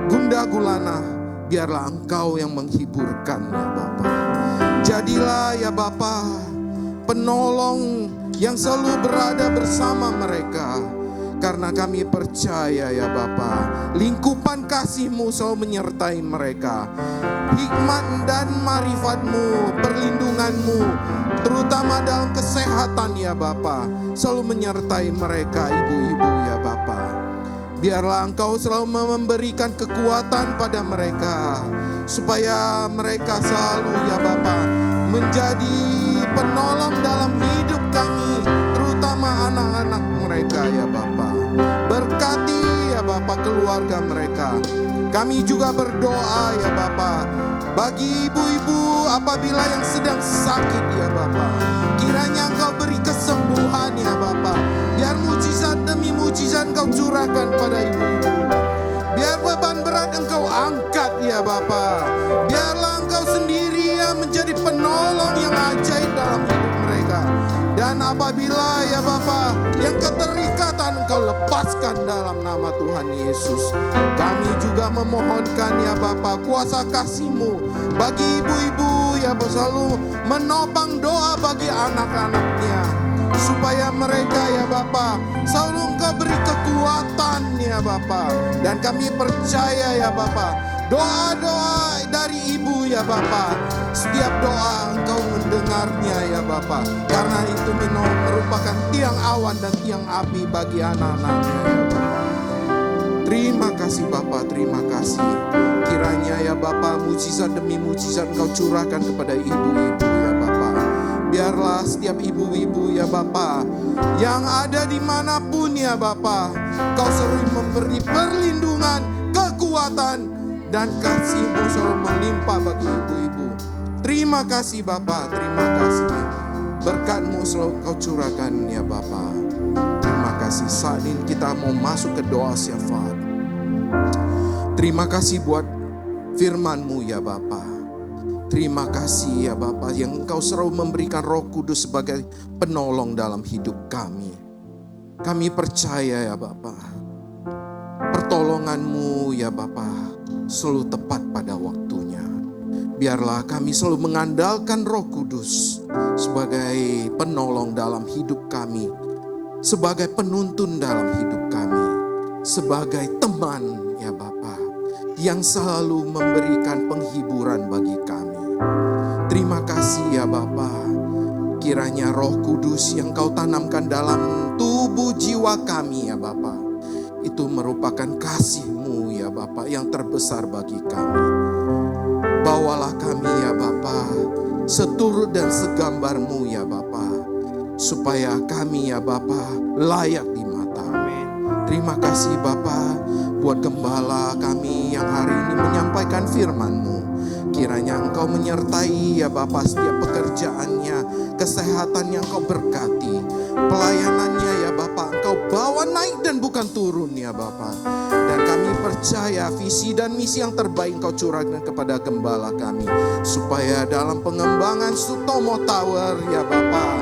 gundah gulana, biarlah Engkau yang menghiburkan ya Bapa. Jadilah ya Bapa penolong yang selalu berada bersama mereka. Karena kami percaya ya Bapa, lingkupan kasih-Mu selalu menyertai mereka. Hikmat dan marifat-Mu, perlindungan-Mu, terutama dalam kesehatan ya Bapa, selalu menyertai mereka ibu-ibu ya Bapa. Biarlah Engkau selalu memberikan kekuatan pada mereka, supaya mereka selalu ya Bapa menjadi penolong dalam hidup kami, terutama anak-anak mereka ya Bapa. Berkati ya Bapa keluarga mereka. Kami juga berdoa ya Bapa bagi ibu-ibu apabila yang sedang sakit ya Bapa. Kiranya Engkau beri kesembuhan ya Bapa. Biar mujizat demi mujizat Engkau curahkan pada ibu-ibu. Biar beban berat Engkau angkat ya Bapa. Biarlah Engkau sendiri yang menjadi penolong yang ajaib dalam hidup mereka. Dan apabila ya Bapa yang keterikatan Engkau lepaskan dalam nama Tuhan Yesus. Kami juga memohonkan ya Bapa kuasa kasih-Mu bagi ibu-ibu ya Bapa, selalu menopang doa bagi anak-anaknya, supaya mereka ya Bapa selalu Engkau beri kekuatan ya Bapa. Dan kami percaya ya Bapa, doa-doa dari ibu ya Bapa, setiap doa Engkau mendengarnya ya Bapa, karena itu merupakan tiang awan dan tiang api bagi anak-anaknya ya Bapa. Terima kasih Bapa, terima kasih. Kiranya ya Bapa mujizat demi mujizat Engkau curahkan kepada ibu-ibu ya Bapa. Biarlah setiap ibu-ibu ya Bapa yang ada dimanapun ya Bapa, Kau sering memberi perlindungan, kekuatan, dan kasih-Mu selalu melimpah bagi ibu-ibu. Terima kasih Bapa, terima kasih. Berkat-Mu selalu Kau curahkan ya Bapa. Terima kasih. Saat ini kita mau masuk ke doa syafaat. Terima kasih buat firman-Mu ya Bapa. Terima kasih ya Bapa yang Engkau selalu memberikan Roh Kudus sebagai penolong dalam hidup kami. Kami percaya ya Bapa, pertolongan-Mu ya Bapa selalu tepat pada waktunya. Biarlah kami selalu mengandalkan Roh Kudus sebagai penolong dalam hidup kami, sebagai penuntun dalam hidup kami, sebagai teman ya Bapa yang selalu memberikan penghiburan bagi kami. Terima kasih ya Bapa. Kiranya Roh Kudus yang Kau tanamkan dalam tubuh jiwa kami ya Bapa, itu merupakan kasih-Mu ya Bapa yang terbesar bagi kami. Bawalah kami ya Bapa seturut dan segambar-Mu ya Bapa, supaya kami ya Bapa layak di mata. Terima kasih Bapa buat gembala kami yang hari ini menyampaikan firman-Mu. Kiranya Engkau menyertai ya Bapa setiap pekerjaannya, kesehatan yang Kau berkati, pelayanannya ya Bapa Engkau Engkau bawa naik dan bukan turun ya Bapa. Dan kami percaya visi dan misi yang terbaik Engkau curahkan kepada gembala kami, supaya dalam pengembangan Sutomo Tower ya Bapa,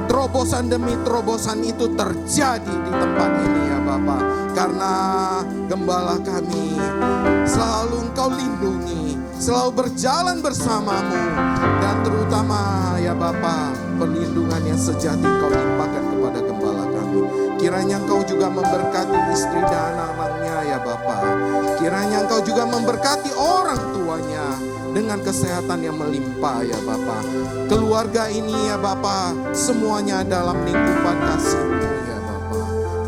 terobosan demi terobosan itu terjadi di tempat ini ya Bapa. Karena gembala kami selalu Engkau lindungi, selalu berjalan bersamamu, dan terutama ya Bapa, perlindungan yang sejati Engkau limpahkan kepada gembala kami. Kiranya Engkau juga memberkati istri dan anak-anaknya ya Bapa. Kiranya Engkau juga memberkati orang tuanya dengan kesehatan yang melimpah ya Bapa. Keluarga ini ya Bapa, semuanya dalam lingkupan kasih-Mu ya Bapa.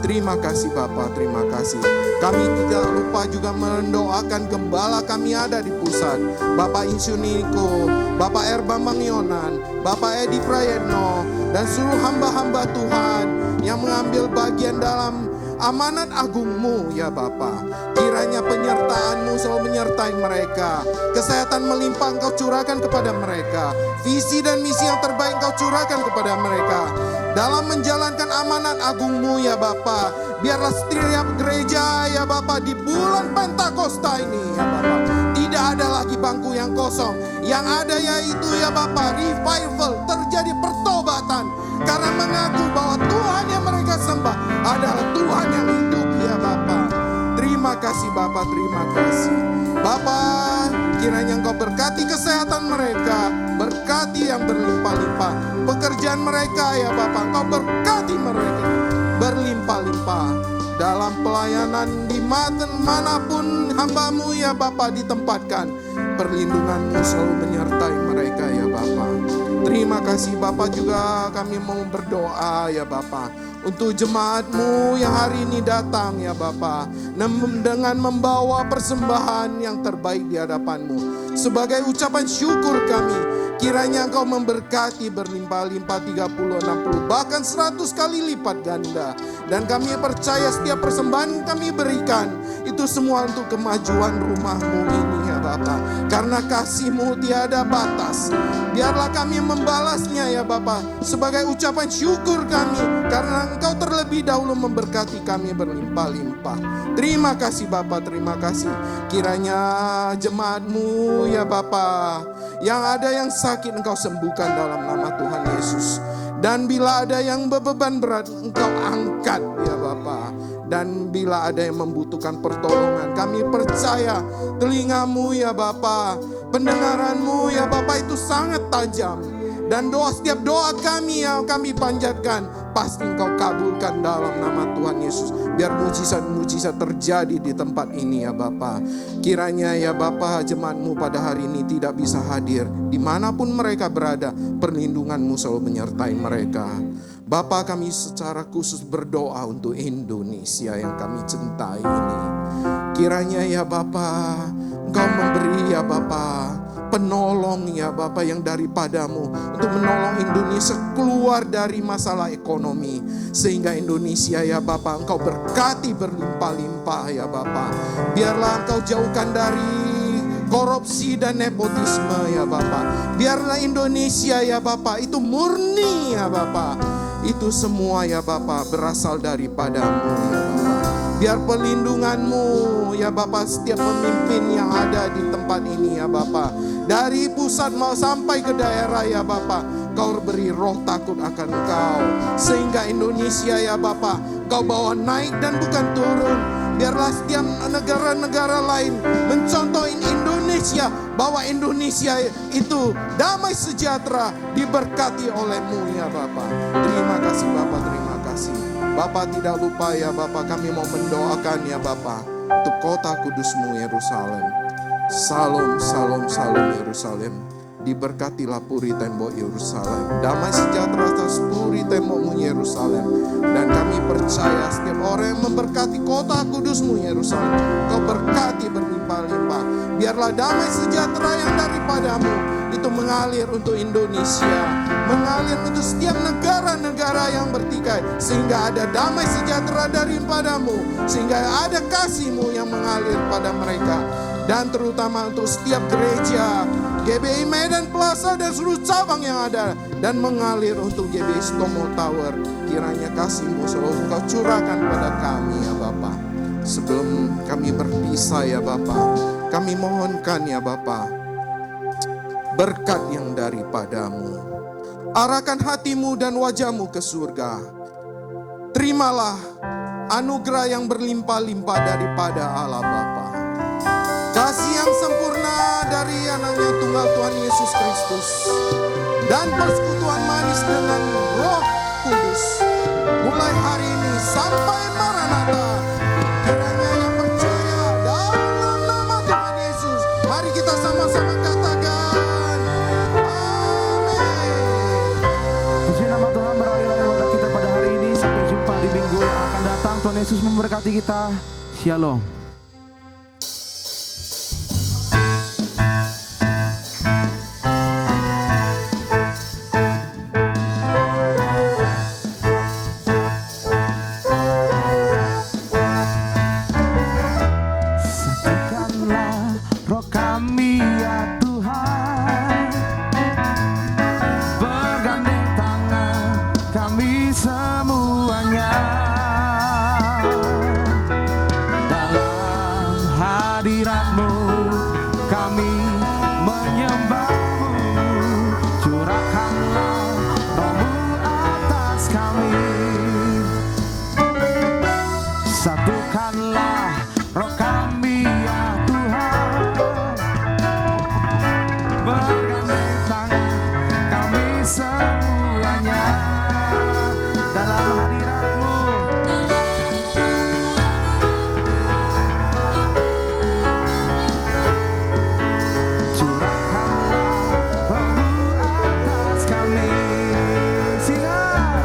Terima kasih Bapa, terima kasih. Kami tidak lupa juga mendoakan gembala kami ada di pusat, Bapak Insuniko, Bapak Erbambang Yonan, Bapak Edi Prayetno, dan seluruh hamba-hamba Tuhan yang mengambil bagian dalam amanat agung-Mu ya Bapa. Kiranya penyertaan-Mu selalu menyertai mereka. Kesehatan melimpah Engkau curahkan kepada mereka. Visi dan misi yang terbaik Engkau curahkan kepada mereka. Dalam menjalankan amanat agung-Mu ya Bapa, biarlah setiap gereja ya Bapa di bulan Pentakosta ini ya Bapa, tidak ada lagi bangku yang kosong. Yang ada yaitu ya Bapa, revival, terjadi pertobatan. Karena mengaku bahwa Tuhan yang mereka sembah adalah Tuhan yang hidup ya Bapa. Terima kasih Bapa, terima kasih Bapa. Kiranya Engkau berkati kesehatan mereka, berkati yang berlimpah-limpah pekerjaan mereka ya Bapa. Engkau berkati mereka berlimpah-limpah dalam pelayanan di manapun hamba-Mu ya Bapa ditempatkan. Perlindungan-Mu selalu menyertai mereka ya Bapa. Terima kasih Bapa. Juga kami mau berdoa ya Bapa untuk jemaat-Mu yang hari ini datang ya Bapa, dengan membawa persembahan yang terbaik di hadapan-Mu. Sebagai ucapan syukur kami, kiranya Engkau memberkati berlimpah-limpah 30, 60, bahkan 100 kali lipat ganda. Dan kami percaya setiap persembahan kami berikan, itu semua untuk kemajuan rumah-Mu ini ya Bapa. Karena kasih-Mu tiada batas. Biarlah kami membalasnya ya Bapa, sebagai ucapan syukur kami, karena Engkau terlebih dahulu memberkati kami berlimpah-limpah. Terima kasih Bapa, terima kasih. Kiranya jemaat-Mu ya Bapa, yang ada yang sakit Engkau sembuhkan dalam nama Tuhan Yesus. Dan bila ada yang beban berat, Engkau angkat ya Bapa. Dan bila ada yang membutuhkan pertolongan, kami percaya telinga-Mu ya Bapa, pendengaran-Mu ya Bapa itu sangat tajam. Dan setiap doa kami yang kami panjatkan, pasti Engkau kabulkan dalam nama Tuhan Yesus. Biar mujizat-mujizat terjadi di tempat ini ya Bapa. Kiranya ya Bapa, jemaat-Mu pada hari ini tidak bisa hadir, dimanapun mereka berada, perlindungan-Mu selalu menyertai mereka. Bapa, kami secara khusus berdoa untuk Indonesia yang kami cintai ini. Kiranya ya Bapa, Engkau memberi ya Bapa penolong ya Bapa yang daripada-Mu untuk menolong Indonesia keluar dari masalah ekonomi, sehingga Indonesia ya Bapa Engkau berkati berlimpah-limpah ya Bapa. Biarlah Engkau jauhkan dari korupsi dan nepotisme ya Bapa. Biarlah Indonesia ya Bapa itu murni ya Bapa. Itu semua ya Bapa berasal daripada-Mu ya Bapa. Biar perlindungan-Mu ya Bapa setiap pemimpin yang ada di tempat ini ya Bapa, dari pusat mau sampai ke daerah ya Bapa, Kau beri roh takut akan Engkau, sehingga Indonesia ya Bapa Kau bawa naik dan bukan turun. Biarlah setiap negara-negara lain mencontoh Indonesia, bahwa Indonesia itu damai sejahtera, diberkati oleh-Mu ya Bapa. Terima kasih Bapa, terima kasih Bapa. Tidak lupa ya Bapa, kami mau mendoakan ya Bapa untuk kota kudus-Mu Yerusalem. Salam, salam, salam Yerusalem. Diberkatilah puri tembok Yerusalem. Damai sejahtera atas puri tembok-Mu Yerusalem. Dan kami percaya setiap orang yang memberkati kota kudus-Mu Yerusalem, Kau berkati berlimpah-limpah. Biarlah damai sejahtera yang daripada-Mu itu mengalir untuk Indonesia, mengalir untuk setiap negara-negara yang bertikai, sehingga ada damai sejahtera daripada-Mu, sehingga ada kasih-Mu yang mengalir pada mereka. Dan terutama untuk setiap gereja GBI Medan Plaza dan seluruh cabang yang ada, dan mengalir untuk GBI Stomo Tower. Kiranya kasih-Mu selalu Kau curahkan pada kami ya Bapa. Sebelum kami berpisah ya Bapa, kami mohonkan ya Bapa, berkat yang daripada-Mu. Arahkan hatimu dan wajahmu ke surga. Terimalah anugerah yang berlimpah-limpah daripada Allah Bapa. Kasih yang sempurna dari anaknya tunggal Tuhan Yesus Kristus. Dan persekutuan manis dengan Roh Kudus. Mulai hari ini sampai Maranatha. Kiranya yang percaya dalam nama Tuhan Yesus. Mari kita sama-sama katakan. Puji nama Tuhan, beralihlah ibadah kita pada hari ini. Sampai jumpa di minggu yang akan datang. Tuhan Yesus memberkati kita. Shalom. Satukanlah roh kami ya Tuhan, bergandeng tangan kami semuanya, dalam hadirat-Mu kami menyembah-Mu. Curahkanlah roh-Mu atas kami. Satukanlah roh kami ya Tuhan, bergandeng tangan kami semuanya, dalam hadirat-Mu. Curahkanlah roh-Mu atas kami. Sinar.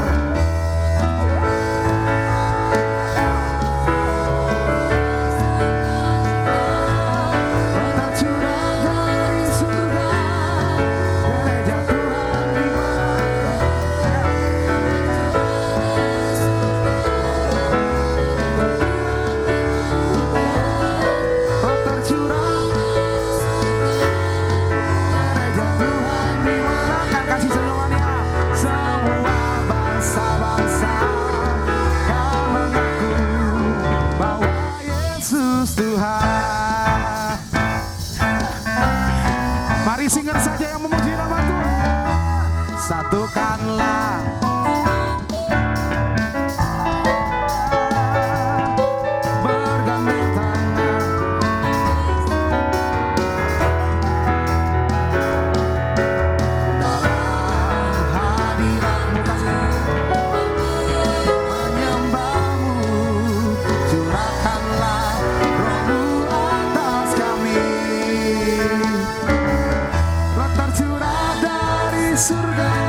Tercurah dari surga, gereja Tuhan di Roh tercurah, gereja Tuhan dimanakan. Kasih semuanya. Semua bangsa-bangsa kan mengaku bahwa Yesus Tuhan. Mari singer saja yang memuji nama Tuhan. Satukanlah bergandeng tangan, dalam hadirat-Mu kasih menyembah-Mu. Curahkanlah roh-Mu atas kami. Roh tercurah dari surga,